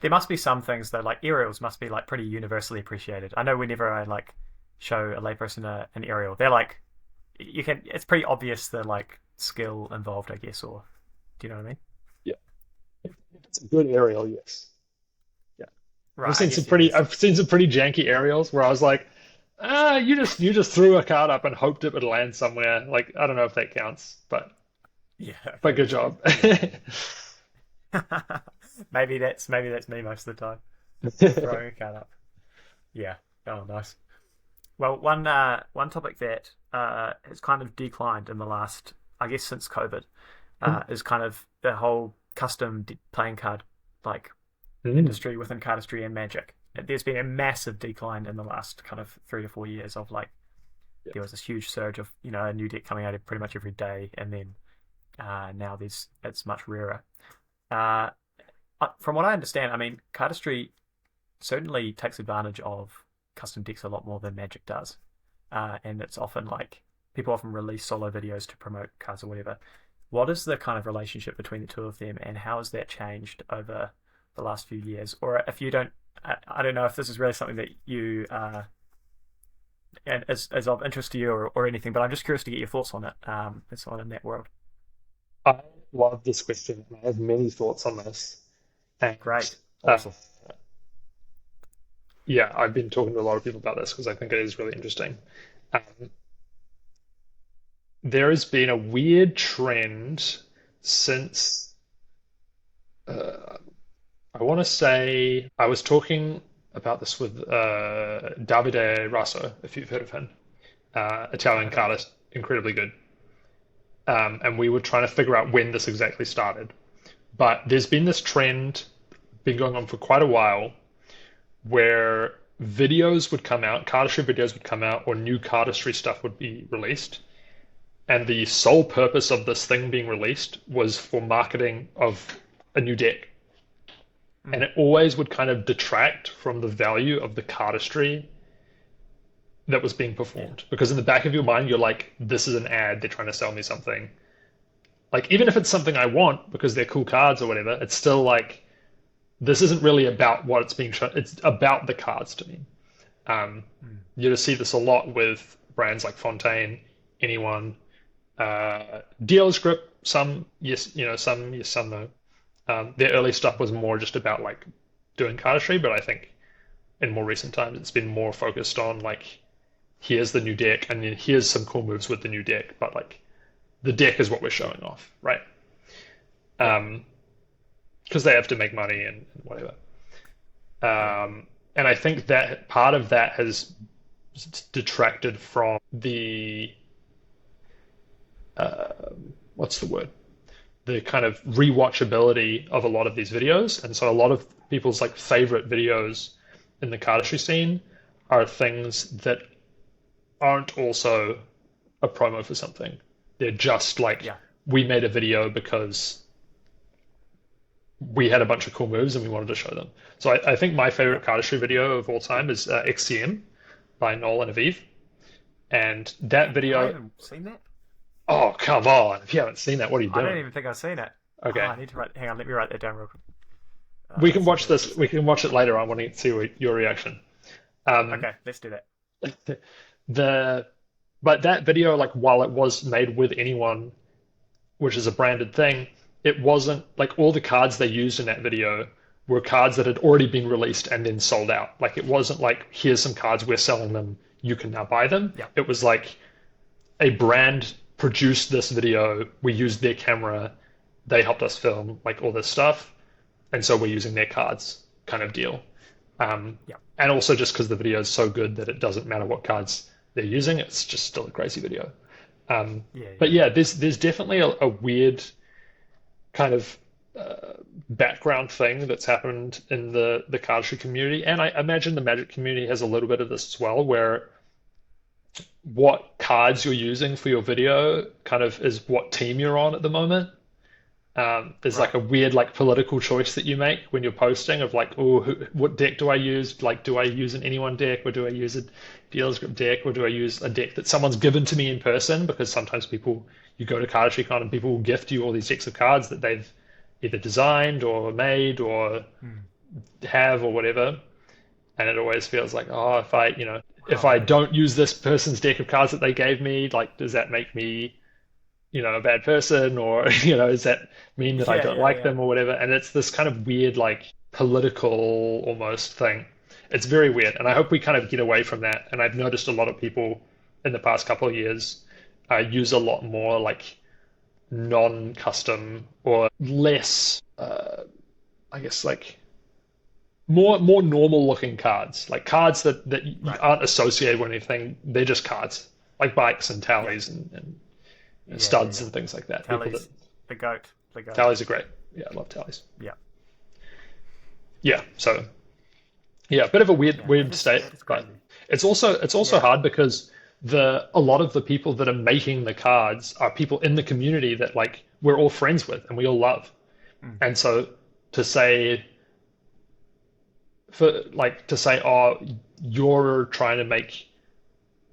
There must be some things though, like aerials must be like pretty universally appreciated. I know whenever I like show a layperson an aerial, they're like, you can. It's pretty obvious the like skill involved, I guess. Or do you know what I mean? Yeah, if it's a good aerial, yes. Yeah, Right. I guess yeah. I've seen some pretty janky aerials where I was like, you just threw a card up and hoped it would land somewhere. Like I don't know if that counts, Yeah. but Okay. good job. Maybe that's me most of the time. Throwing a card up. Yeah. Oh, nice. Well, one topic that has kind of declined in the last, I guess, since COVID, is kind of the whole custom playing card like Mm. industry within cardistry and magic. There's been a massive decline in the last kind of 3 to 4 years of like Yeah. there was this huge surge of a new deck coming out pretty much every day, and then now it's much rarer. Uh, from what I understand, I mean, cardistry certainly takes advantage of custom decks a lot more than Magic does, and it's often like people often release solo videos to promote cards or whatever. What is the kind of relationship between the two of them, and how has that changed over the last few years? Or if you don't, I don't know if this is really something that you and is of interest to you or anything, but I'm just curious to get your thoughts on it. It's on in that world. I love this question, and I have many thoughts on this. And Great, uh, awesome. yeah, I've been talking to a lot of people about this because I think it is really interesting. Um, there has been a weird trend since uh, I want to say I was talking about this with Davide Rasso, if you've heard of him, I Italian haven't. cardist, incredibly good. And we were trying to figure out when this exactly started. But there's been this trend, been going on for quite a while, where videos would come out, cardistry videos would come out, or new cardistry stuff would be released. And the sole purpose of this thing being released was for marketing of a new deck. And Mm, it always would kind of detract from the value of the cardistry that was being yeah, performed. Because in the back of your mind, you're like, this is an ad, they're trying to sell me something. Like, even if it's something I want because they're cool cards or whatever, it's still like, this isn't really about what it's being shown, it's about the cards to me. Um, mm, you just see this a lot with brands like Fontaine, Anyone, Dealer's Grip, some yes, some yes, some no. Their early stuff was more just about like doing cardistry, but I think in more recent times it's been more focused on like here's the new deck and then here's some cool moves with the new deck, but like the deck is what we're showing off, right? yeah, Um, because they have to make money and whatever. yeah, And I think that part of that has detracted from the uh, what's the word? The kind of rewatchability of a lot of these videos. And so a lot of people's like favorite videos in the cardistry scene are things that aren't also a promo for something. They're just like yeah, we made a video because we had a bunch of cool moves and we wanted to show them. So I think my yeah. favorite cardistry video of all time is XCM by Noel and Aviv. And that Have I video, even seen that? oh, come on. If you haven't seen that, what are you I don't doing? even think I've seen it. Oh, Okay. I need to write. Hang on, let me write that down real quick. We can Let's have a watch look. this. We can watch it later. I want to see your reaction. Um, Okay, let's do that. the But that video, like while it was made with anyone, which is a branded thing, it wasn't like all the cards they used in that video were cards that had already been released and then sold out. Like it wasn't like, here's some cards, we're selling them, you can now buy them. Yeah. It was like a brand produced this video, we used their camera, they helped us film like all this stuff, and so we're using their cards kind of deal. Yeah. And also just because the video is so good that it doesn't matter what cards they're using, it's just still a crazy video. Yeah. But yeah, there's definitely a weird kind of background thing that's happened in the cardistry community, and I imagine the Magic community has a little bit of this as well, where what cards you're using for your video kind of is what team you're on at the moment. There's like Right. a weird like political choice that you make when you're posting of like, oh, what deck do I use? Like, do I use an anyone deck, or do I use a dealer's grip deck, or do I use a deck that someone's given to me in person? Because sometimes people, you go to CardistryCon and people will gift you all these decks of cards that they've either designed or made or Hmm. have or whatever. And it always feels like, oh, if Oh, I yeah. don't use this person's deck of cards that they gave me, like, does that make me a bad person, or does that mean that I Yeah, don't yeah, like yeah. them or whatever? And it's this kind of weird, like political almost thing. It's very weird, and I hope we kind of get away from that. And I've noticed a lot of people in the past couple of years use a lot more like non-custom or less, I guess, like more normal looking cards, like cards that Right. aren't associated with anything. They're just cards, like bikes and Yeah. tallies and Yeah, yeah, studs yeah. and things like that. People that Tallies, the goat, the goat. tallies are great. Yeah, I love tallies. Yeah. Yeah, so yeah, a bit of a weird Yeah. weird state, That is but crazy. it's also Yeah. hard because a lot of the people that are making the cards are people in the community that like we're all friends with and we all love. Mm. And so to say oh, you're trying to make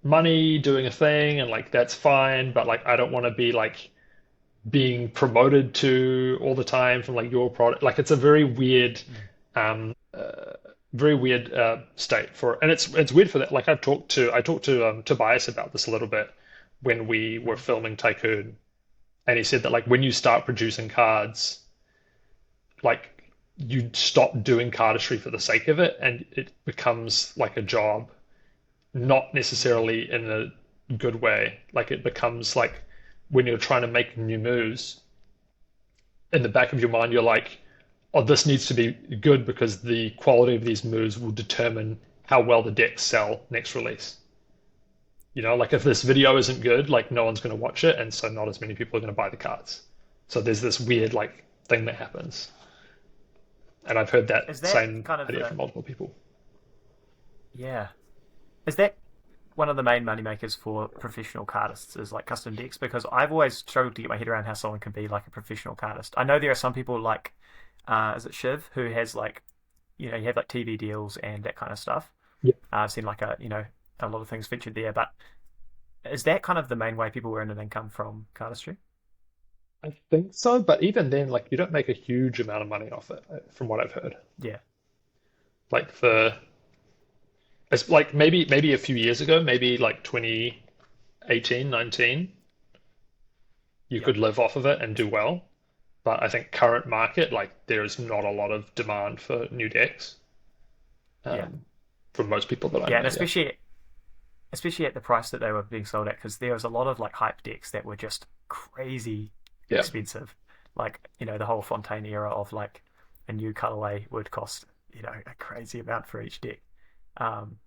money doing a thing and like that's fine, but like I don't want to be like being promoted to all the time from like your product. Like it's a Mm. um, very weird state for, and it's weird for that. Like I talked to Tobias about this a little bit when we were filming Tycoon, and he said that like when you start producing cards, like you stop doing cardistry for the sake of it, and it becomes like a job, not necessarily in a good way. Like it becomes like when you're trying to make new moves, in the back of your mind, you're like, oh, this needs to be good because the quality of these moves will determine how well the decks sell next release. Like if this video isn't good, like no one's going to watch it, and so not as many people are going to buy the cards. So there's this weird like thing that happens, and I've heard that Is that same kind of idea the from multiple people. yeah? Is that one of the main money makers for professional cardists is like custom decks? Because I've always struggled to get my head around how someone can be like a professional cardist. I know there are some people like, is it Shiv, who has like, you have like TV deals and that kind of stuff. Yeah, I've seen like a lot of things featured there, but is that kind of the main way people earn an income from cardistry? I think so, but even then, like you don't make a huge amount of money off it, from what I've heard. Yeah, Like it's like maybe a few years ago, maybe like 2018, 19, you yeah, could live off of it and do well. But I think current market, like there is not a lot of demand for new decks, yeah, um, from most people that I yeah, and know. Yeah, especially at the price that they were being sold at, because there was a lot of like hype decks that were just crazy yeah, expensive. Like, the whole Fontaine era of like a new colorway would cost, a crazy amount for each deck. Um,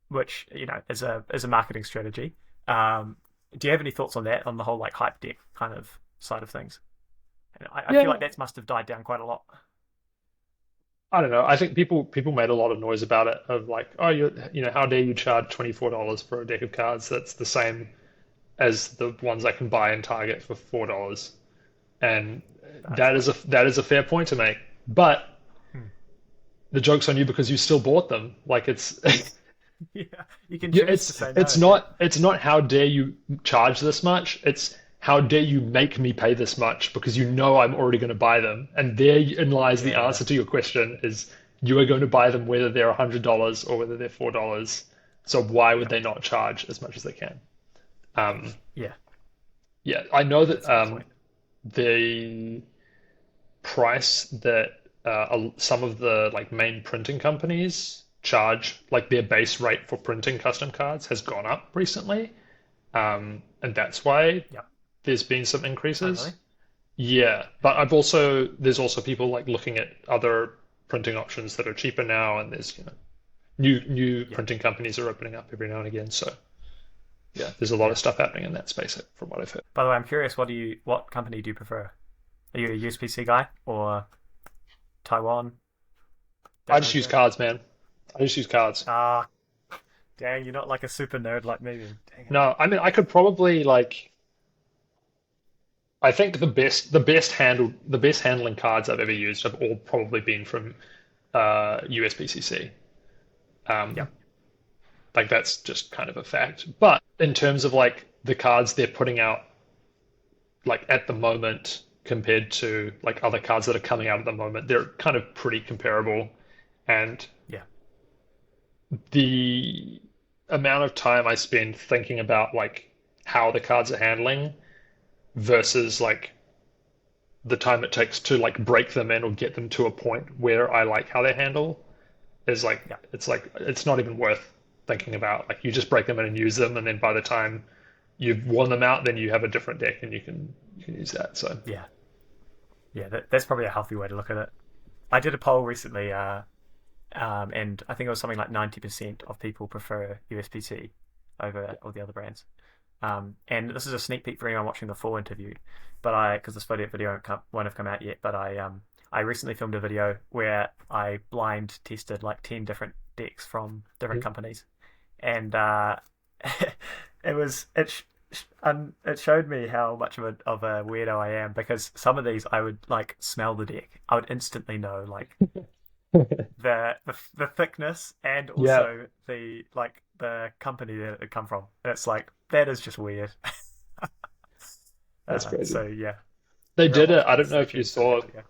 which, is a marketing strategy. Do you have any thoughts on that, on the whole like hype deck kind of side of things? And I feel yeah. like that must have died down quite a lot. I don't know. I think people made a lot of noise about it of like, oh, how dare you charge $24 for a deck of cards that's the same as the ones I can buy in Target for $4. And That's that is a fair point to make. But hmm. the joke's on you because you still bought them. Like it's Yeah, you can yeah, choose to say it's no. Yeah, not how dare you charge this much. It's how dare you make me pay this much because you know I'm already going to buy them. And therein lies the yeah, answer to your question is you are going to buy them whether they're $100 or whether they're $4. So why would Yeah. they not charge as much as they can? Um, Yeah. yeah, I know that That's a good point. the price that some of the like main printing companies charge, like their base rate for printing custom cards has gone up recently, and that's why Yeah. there's been some Oh, really? increases. Yeah, but there's also people like looking at other printing options that are cheaper now, and there's new Yeah. printing companies are opening up every now and again. So yeah, there's a lot of Yeah. stuff happening in that space from what I've heard. By the way, I'm curious. What company do you prefer? Are you a USPC guy or Taiwan? I That just kind of use thing. cards, man. I just use cards. Ah, dang, you're not like a super nerd like me, then. Dang it. No, I mean I could probably like I think the best handling cards I've ever used have all probably been from USPCC. Yeah. Um, like that's just kind of a fact. But in terms of like the cards they're putting out like at the moment compared to like other cards that are coming out at the moment, they're kind of pretty comparable. And Yeah. the amount of time I spend thinking about like how the cards are handling versus like the time it takes to like break them in or get them to a point where I like how they handle is Yeah. like it's not even worth thinking about. Like you just break them in and use them, and then by the time you've worn them out, then you have a different deck and you can use that. So Yeah. Yeah. That's probably a healthy way to look at it. I did a poll recently, and I think it was something like 90% of people prefer USPT over all the other brands. And this is a sneak peek for anyone watching the full interview, but because this video won't have come out yet, but I recently filmed a video where I blind tested like 10 different decks from different companies, and it was it showed me how much of a weirdo I am, because some of these I would like smell the deck, I would instantly know like the thickness and yeah, also the company that it come from. And it's like that is just weird. that's crazy. So yeah, They real did it. watch I out. don't know Stay if you tuned for that saw video.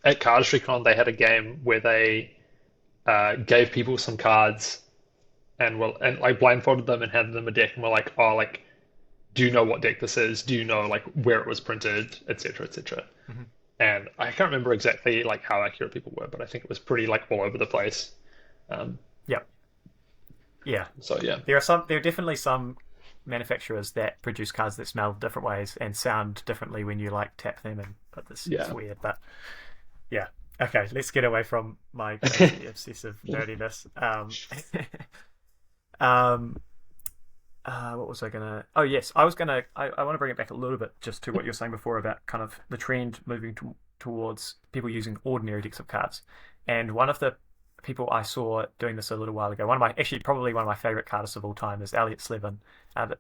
at Cardistry they had a game where they gave people some cards and like blindfolded them and handed them a deck and were like, oh, like, do you know what deck this is? Do you know like where it was printed, etc., etc. Mhm. And I can't remember exactly like how accurate people were, but I think it was pretty like all over the place. Um, Yeah, yeah. so yeah, There are definitely some manufacturers that produce cards that smell different ways and sound differently when you like tap them, and but this it's yeah. weird. But yeah, okay, let's get away from my crazy obsessive nerdiness. Um, what was I gonna? Oh yes, I was gonna. I want to bring it back a little bit just to what you were saying before about kind of the trend moving towards people using ordinary decks of cards. And one of the people I saw doing this a little while ago, probably one of my favorite cardists of all time, is Elliot Slevin,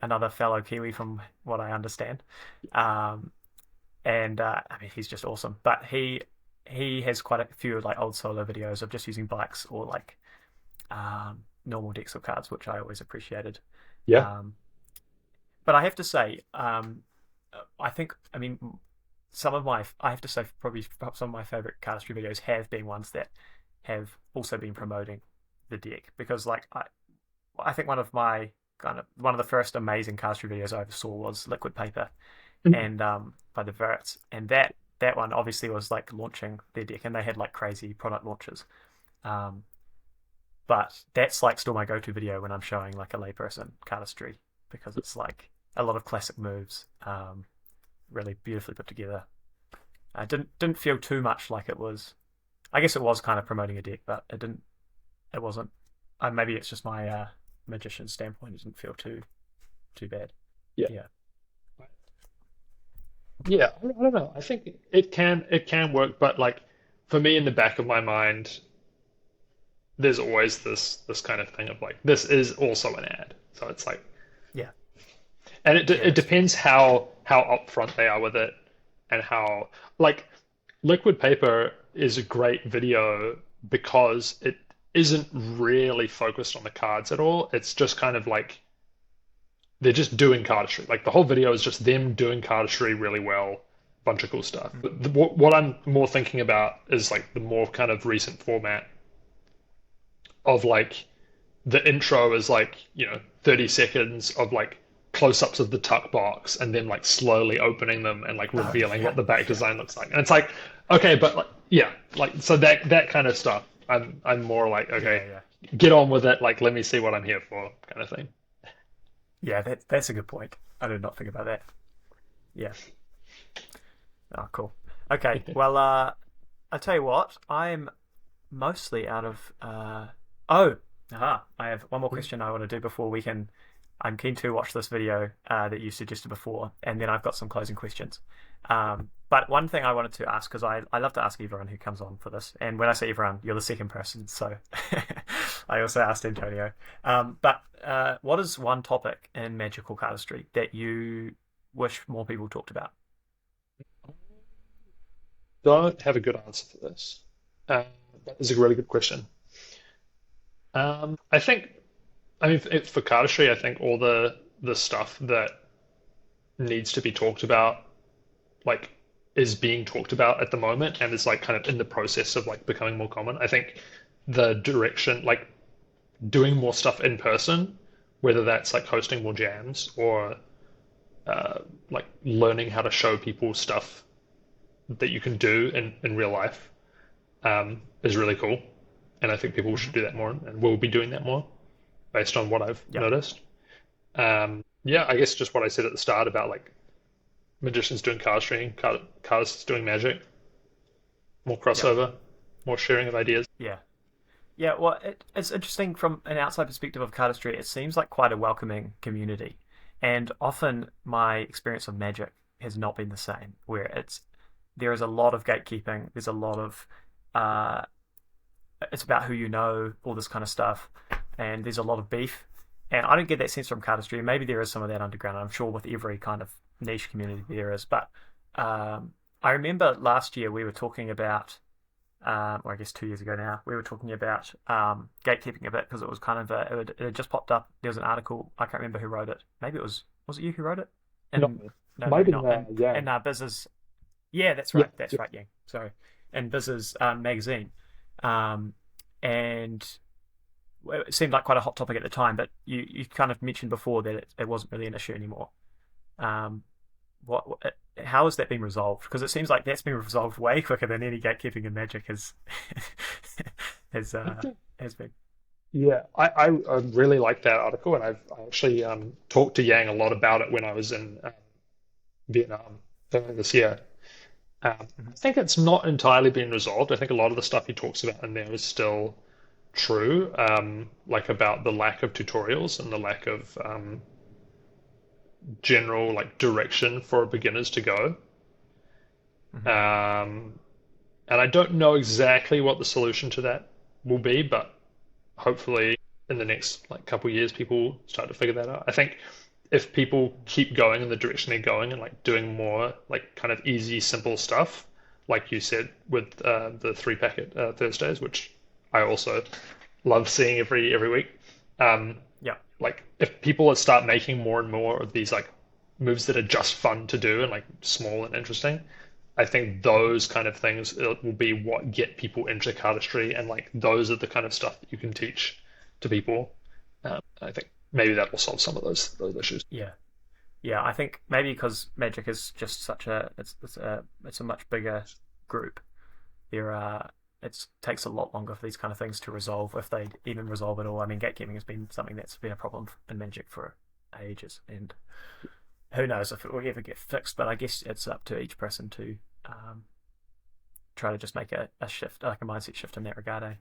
another fellow Kiwi from what I understand. Um, and I mean he's just awesome. But he has quite a few like old solo videos of just using bikes or like normal decks of cards, which I always appreciated. Yeah. Um, but I have to say, I mean, I have to say, probably some of my favorite cardistry videos have been ones that have also been promoting the deck, because like I think one of the first amazing cardistry videos I ever saw was Liquid Paper, and by the Verts, and that one obviously was like launching their deck, and they had like crazy product launches. Um, but that's like still my go-to video when I'm showing like a layperson cardistry, because it's like a lot of classic moves, really beautifully put together. I didn't feel too much like it was. I guess it was kind of promoting a deck, but it didn't. It wasn't. Maybe it's just my magician standpoint. It didn't feel too bad. Yeah. Yeah. Yeah, I don't know. I think it can work, but like for me in the back of my mind, there's always this kind of thing of like this is also an ad. So it's like, Yeah. and Yeah. it That's fair. depends how upfront they are with it and how like Liquid Paper is a great video because it isn't really focused on the cards at all. It's just kind of like they're just doing cardistry. Like the whole video is just them doing cardistry really well, bunch of cool stuff. Mm. But what I'm more thinking about is like the more kind of recent format of like the intro is like, 30 seconds of like close-ups of the tuck box and then like slowly opening them and like Oh revealing yeah, what the back yeah, design looks like. And it's like, okay, but like, yeah, like so that kind of stuff. I'm more like, yeah, okay, yeah. get on with it. Like, let me see what I'm here for, kind of thing. Yeah, that's a good point. I did not think about that. Yeah. Oh, cool. Okay. Well, I tell you what, I'm mostly out of. Oh, aha! I have one more question I want to do before we can. I'm keen to watch this video that you suggested before, and then I've got some closing questions. But one thing I wanted to ask, because I love to ask everyone who comes on for this, and when I say everyone, you're the second person, so I also asked Antonio. But what is one topic in magical cardistry that you wish more people talked about? Don't have a good answer for this. Uh, that is a really good question. I think, I mean, for cardistry, I think all the stuff that needs to be talked about, like, is being talked about at the moment, and is like kind of in the process of like becoming more common. I think the direction, like doing more stuff in person, whether that's like hosting more jams or uh, like learning how to show people stuff that you can do in real life, is really cool. And I think people should Mhm. do that more, and will be doing that more based on what I've Yeah, noticed. Yeah, I guess just what I said at the start about like magicians doing cardistry, cardists doing magic, more yeah, crossover, more sharing of ideas. yeah. Yeah, well, it's interesting from an outside perspective of cardistry. It seems like quite a welcoming community, and often my experience of magic has not been the same. Where there is a lot of gatekeeping. There's a lot of uh, it's about who you know, all this kind of stuff, and there's a lot of beef. And I don't get that sense from cardistry. Maybe there is some of that underground. I'm sure with every kind of niche community there is. But I remember last year we were talking about or I guess 2 years ago now, we were talking about gatekeeping a bit because it was kind of it had just popped up. There was an article. I can't remember who wrote it. Maybe was it you who wrote it? No, And no, might have maybe been not. And Yang. Business. Yeah, that's Yeah, right. That's yeah. right. Yeah, sorry. And Business magazine. Um, and it seemed like quite a hot topic at the time. But you kind of mentioned before that it wasn't really an issue anymore. Um, how has that been resolved? Because it seems like that's been resolved way quicker than any gatekeeping in Magic has has I think, has been. yeah, I really like that article, and I actually talked to Yang a lot about it when I was in Vietnam earlier this year. I Mhm. think it's not entirely been resolved. I think a lot of the stuff he talks about in there is still true, like about the lack of tutorials and the lack of general like direction for beginners to go. Mhm. Um, and I don't know exactly what the solution to that will be, but hopefully in the next like couple of years, people start to figure that out. I think if people keep going in the direction they're going and like doing more like kind of easy, simple stuff, like you said with the three packet Thursdays, which I also love seeing every week. Um, Yeah. like if people start making more and more of these like moves that are just fun to do and like small and interesting, I think Mhm. those kind of things will be what get people into cardistry, and like those are the kind of stuff that you can teach to people. I think maybe that will solve some of those issues. Yeah. Yeah. I think maybe because Magic is just such a it's a much bigger group. There are it takes a lot longer for these kind of things to resolve if they even resolve at all. I mean, gatekeeping has been something that's been a problem in Magic for ages, and who knows if it will ever get fixed. But I guess it's up to each person to um, try to just make a shift, like a mindset shift in that regard. Eh?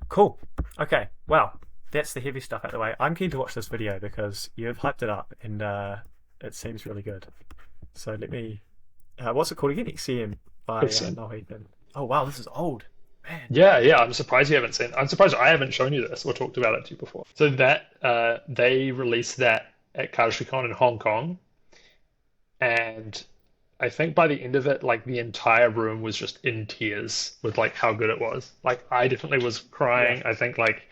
Cool. Okay. Well, that's the heavy stuff out of the way. I'm keen to watch this video because you've hyped it up and it seems really good. So let me. What's it called again? XCM by It's, Nohe. Oh wow, this is old, man. yeah. I'm surprised you haven't seen. I'm surprised I haven't shown you this or talked about it to you before. So that they released that at CardistryCon in Hong Kong, and I think by the end of it, like the entire room was just in tears with like how good it was. Like I definitely was Yeah. crying. I think like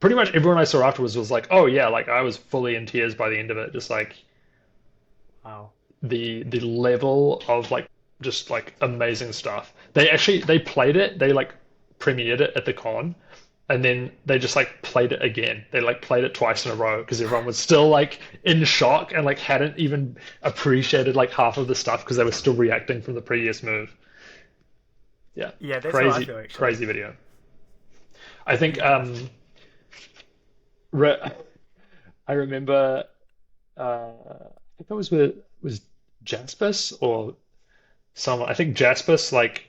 pretty much everyone I saw afterwards was like, "Oh yeah," like I was fully in tears by the end of it. Just like Wow. the level of like just like amazing stuff. They played it. They like premiered it at the con, and then they just like played it again. They like played it twice in a row because everyone was still like in shock and like hadn't even appreciated like half of the stuff because they were still reacting from the previous move. Yeah, Yeah, that's what I crazy, feel actually. crazy video. I think Yeah. re I remember I think I was with was Jaspis or someone. I think Jaspis like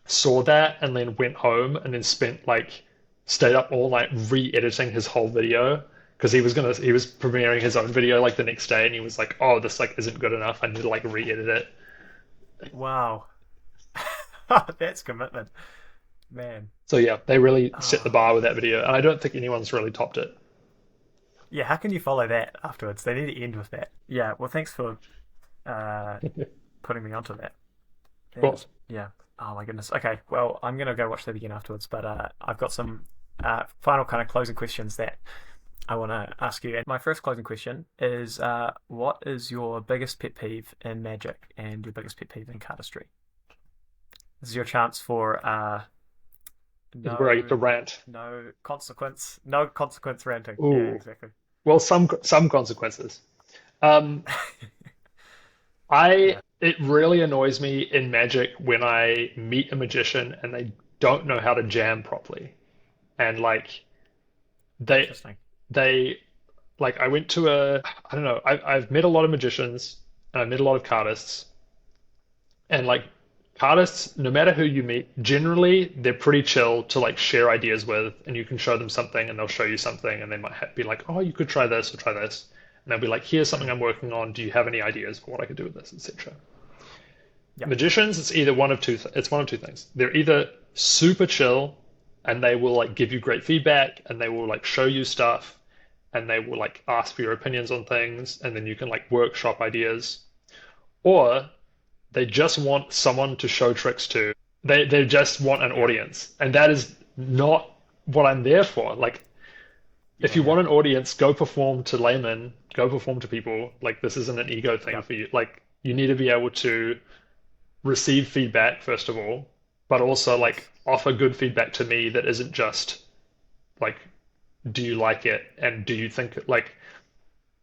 saw that and then went home and then spent like stayed up all night re-editing his whole video because he was premiering his own video like the next day and he was like, oh, this like isn't good enough. I need to like re-edit it. Wow. That's commitment, man. So yeah, they really set the Oh. bar with that video, and I don't think anyone's really topped it. Yeah, how can you follow that afterwards? They need to end with that. Yeah, well, thanks for uh, putting me onto that. Of That is, course. yeah. Oh my goodness. Okay, well, I'm gonna go watch that again afterwards, but I've got some final kind of closing questions that I want to ask you. And my first closing question is, what is your biggest pet peeve in Magic and your biggest pet peeve in Cardistry? This is your chance for This is where I get no to rant. no consequence ranting. Yeah, Ooh. exactly. Well, some consequences. Um, I Yeah, it really annoys me in Magic when I meet a magician and they don't know how to jam properly. And like they interesting. they like I went to a I don't know, I've met a lot of magicians and I've met a lot of cardists and like cardists, no matter who you meet, generally they're pretty chill to like share ideas with and you can show them something and they'll show you something and they might be like, oh, you could try this or try this. And they'll be like, here's something Mm. I'm working on. Do you have any ideas for what I could do with this, etc. Yeah, Magicians, it's either it's one of two things. They're either super chill and they will like give you great feedback and they will like show you stuff and they will like ask for your opinions on things and then you can like workshop ideas. Or they just want someone to show tricks to. They just want an yeah, audience. And that is not what I'm there for. Like if yeah, you yeah. want an audience, go perform to laymen, go perform to people. Like this isn't an ego thing Yep. for you. Like you need to be able to receive feedback first of all, but also like Yes. offer good feedback to me that isn't just like, do you like it and do you think like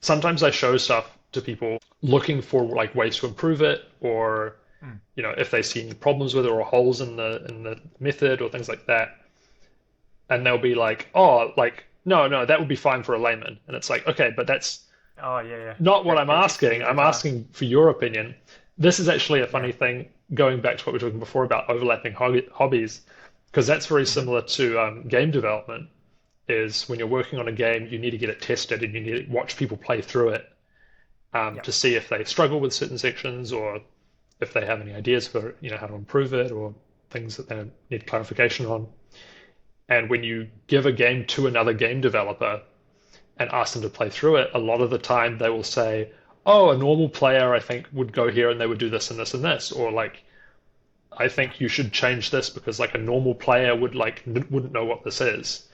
sometimes I show stuff to people looking for like ways to improve it or Mm. if they see any problems with it or holes in the method or things like that, and they'll be like, oh, like no, that would be fine for a layman, and it's like, okay, but that's Oh, yeah, yeah. not what I'm That gets to me asking. every I'm time. asking for your opinion. This is actually a Yeah. funny thing, going back to what we were talking before about overlapping hobbies, because that's very Hmm. similar to game development. Is when you're working on a game, you need to get it tested and you need to watch people play through it Yeah. to see if they struggle with certain sections or if they have any ideas for how to improve it or things that they need clarification on. And when you give a game to another game developer and ask them to play through it, a lot of the time they will say, "Oh, a normal player I think would go here and they would do this and this and this," or like, "I think you should change this because like a normal player would like wouldn't know what this is."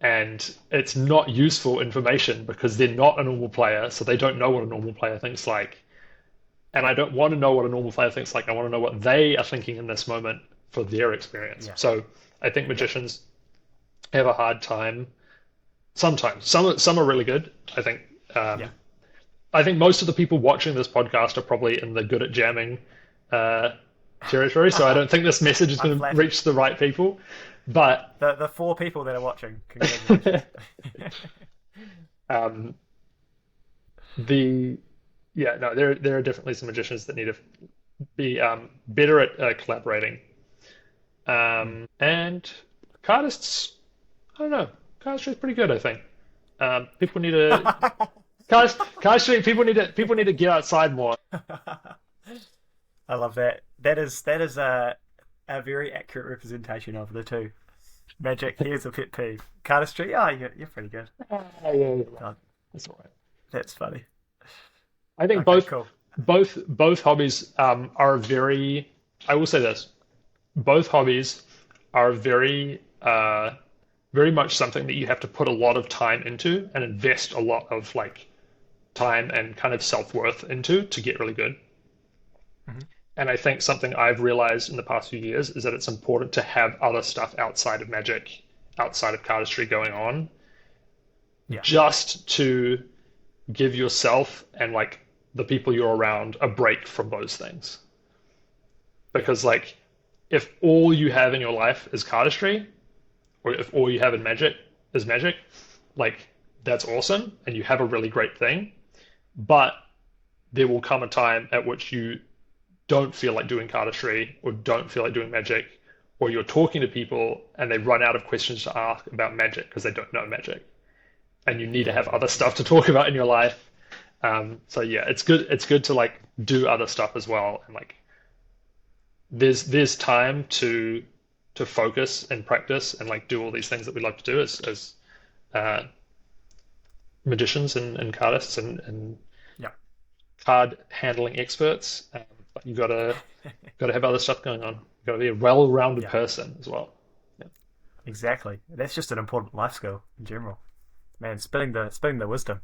And it's not useful information because they're not a normal player, so they don't know what a normal player thinks like. And Yeah. I don't want to know what a normal player thinks like. I want to know what they are thinking in this moment for their experience. Yeah. So I think Yeah. magicians have a hard time sometimes. Some are really good. Yeah. Um, I think most of the people watching this podcast are probably in the good at jamming uh, territory. So I don't think this message is I'm going to flattered. reach the right people. But The four people that are watching, congratulations. um, the yeah, no, there are definitely some magicians that need to be better at collaborating. Mm. And cardists, I don't know, cardistry is pretty good, I think. People need to cardistry. People need to get outside more. I love that. That is a very accurate representation of the two. Magic, here's a pet peeve. Cardistry, oh, you're pretty good. Yeah. Oh, That's all right. that's funny. I think Okay, cool. both hobbies are very. I will say this: both hobbies are very much something that you have to put a lot of time into and invest a lot of like time and kind of self-worth into to get really good. Hmm. And I think something I've realized in the past few years is that it's important to have other stuff outside of Magic, outside of cardistry going on, Yeah. just to give yourself and like the people you're around a break from those things. Yeah. Because like if all you have in your life is cardistry, or if all you have in Magic is Magic, like that's awesome and you have a really great thing. But there will come a time at which you don't feel like doing cardistry or don't feel like doing Magic, or you're talking to people and they run out of questions to ask about Magic because they don't know Magic, and you need to have Yeah. other stuff to talk about in your life. So yeah, it's good. It's good to like do other stuff as well, and like there's time to focus and practice and like do all these things that we love to do as uh, magicians and cardists and Yeah. card handling experts. But you gotta have other stuff going on. You gotta be a well-rounded Yeah. person as well. Exactly. That's just an important life skill in general. Man, spilling the wisdom.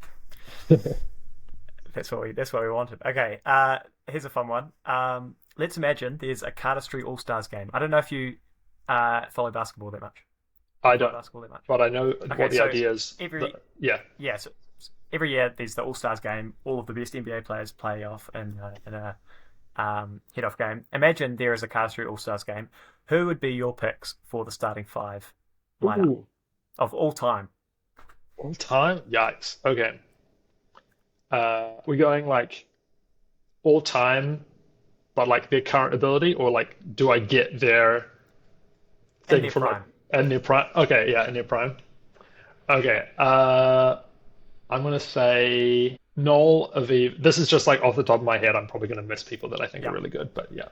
That's what we wanted. Okay. Here's a fun one. Let's imagine there's a Cardistry All Stars game. I don't know if you follow basketball that much. Do you I follow don't, basketball that much? but I know Okay, what the so idea is. every Yeah. yeah, so every year there's the All Stars game. All of the best NBA players play off in a head off game. Imagine there is a Cardistry All Stars game. Who would be your picks for the starting five lineup Ooh, of all time? all time? Yikes. Okay. We're going like all time, but like their current ability, or like do I get their In thing their from like prime. in their prime? Okay, yeah, in their prime. Okay. I'm gonna say Noel, Aviv. This is just like off the top of my head. I'm probably gonna miss people that I think are Yeah, really good, but yeah.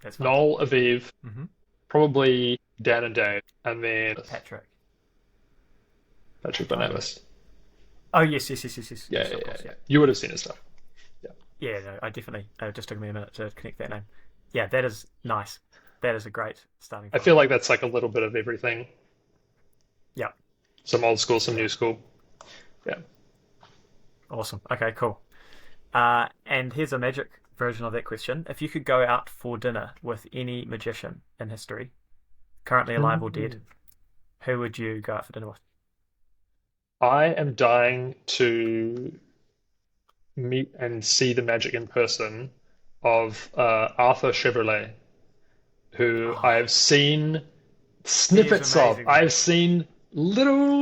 that's fine. Noel, Aviv, hmm probably Dan and Dave, and then Patrick. Patrick Oh, Barnabas. oh yes, yes, yes, yes, yes, Yeah, yes, yeah, of yeah, course, yeah. yeah. You would have seen his stuff. Yeah. Yeah, no, I definitely. It just took me a minute to connect that name. Yeah, that is nice. That is a great starting I feel five. like that's like a little bit of everything. Yeah, Some old school, some yeah, new school. Yeah. awesome. Okay, cool. And here's a magic version of that question. If you could go out for dinner with any magician in history, currently alive or dead, Ooh. who would you go out for dinner with? I am dying to meet and see the magic in person of Arthur Chevrolet, who I Oh, have seen he is snippets of. amazing, I've man. seen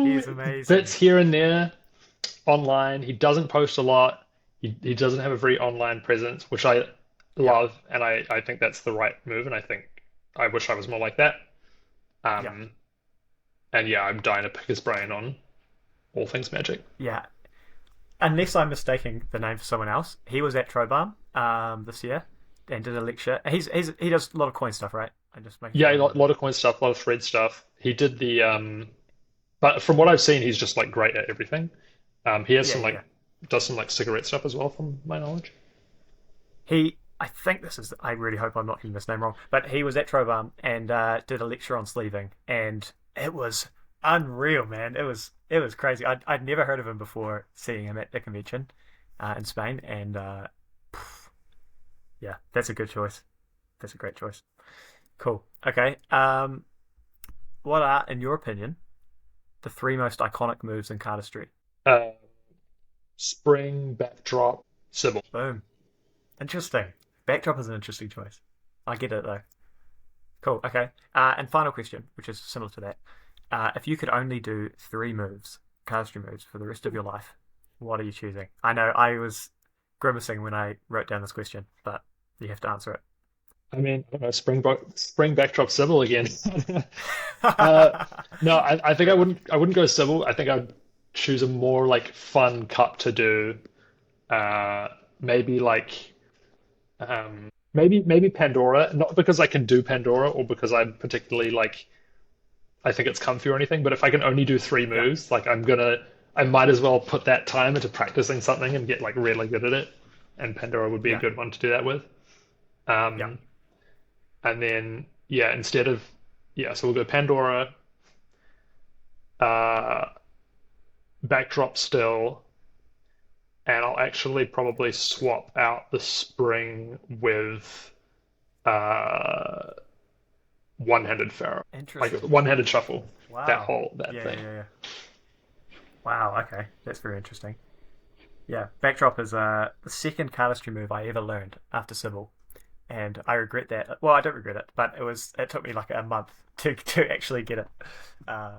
He little is bits amazing. here and there online. He doesn't post a lot. He doesn't have a very online presence, which I Yeah, love, and I think that's the right move, and I think I wish I was more like that. yeah, Um, and yeah, I'm dying to pick his brain on all things magic. yeah. Unless I'm mistaking the name for someone else, he was at Trobarm this year and did a lecture. He does a lot of coin stuff, right? I'm just making Yeah, sure I a remember lot that. of coin stuff, a lot of thread stuff. He did the but from what I've seen, he's just like great at everything. He has Yeah, some yeah, like yeah. does some like cigarette stuff as well, from my knowledge. I think this is. I really hope I'm not getting this name wrong, but he was at Trobarm and did a lecture on sleeving, and it was unreal, man. It was crazy. I'd never heard of him before seeing him at the convention in Spain, and yeah, that's a good choice. That's a great choice. Cool. Okay. What are, in your opinion, the three most iconic moves in cardistry? Uh, Spring, backdrop, Sybil. Boom. Interesting. Backdrop is an interesting choice. I get it though. Cool. Okay. And final question, which is similar to that. If you could only do three moves, cardistry moves, for the rest of your life, what are you choosing? I know I was grimacing when I wrote down this question, but you have to answer it. I mean, I don't know, spring backdrop Sybil again. Uh, no, I think I wouldn't go Sybil. I think I'd choose a more like fun cup to do. Uh, maybe like maybe Pandora, not because I can do Pandora or because I'm particularly like I think it's comfy or anything, but if I can only do three Yeah. moves, like I might as well put that time into practicing something and get like really good at it. And Pandora would be a Yeah. good one to do that with. Yeah. Um, and then yeah, instead of yeah, so we'll go Pandora, uh, backdrop still, and I'll actually probably swap out the spring with uh, one-handed Pharaoh, like Interesting. one-handed shuffle. Wow. That Yeah, thing. yeah, yeah. Wow. Okay, that's very interesting. Yeah, backdrop is the second cardistry move I ever learned after Sybil, and I regret that. Well, I don't regret it, but it took me like a month to actually get it.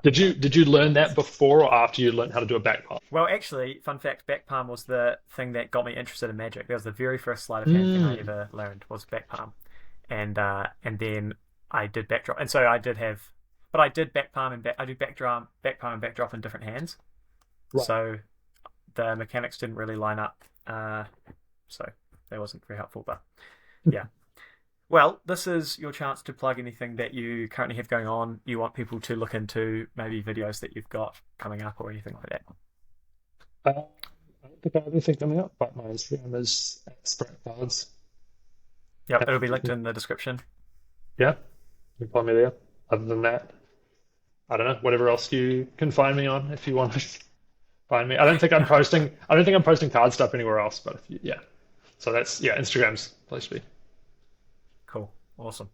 Did you learn that before or after you learned how to do a back palm? Well, actually, fun fact, back palm was the thing that got me interested in magic. That was the very first sleight of hand thing I ever learned was back palm, and then I did backdrop, and so I did have, but I did back palm and I do back palm and backdrop in different hands, Right. so the mechanics didn't really line up, so that wasn't very helpful. But yeah, well, this is your chance to plug anything that you currently have going on. You want people to look into maybe videos that you've got coming up or anything like that. I don't think I have anything coming up, but my Instagram is @SpratCards. Yep, Yeah, it'll be linked in the description. yeah, you can find me there. Other than that, I don't know. Whatever else you can find me on, if you want to find me. I don't think I'm posting. I don't think I'm posting card stuff anywhere else. But if you, yeah, so that's Instagram's the place to be. Cool, awesome.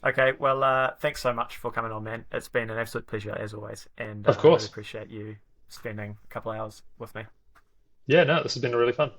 Okay, well, thanks so much for coming on, man. It's been an absolute pleasure as always, and Of I really course. appreciate you spending a couple hours with me. Yeah, no, this has been really fun.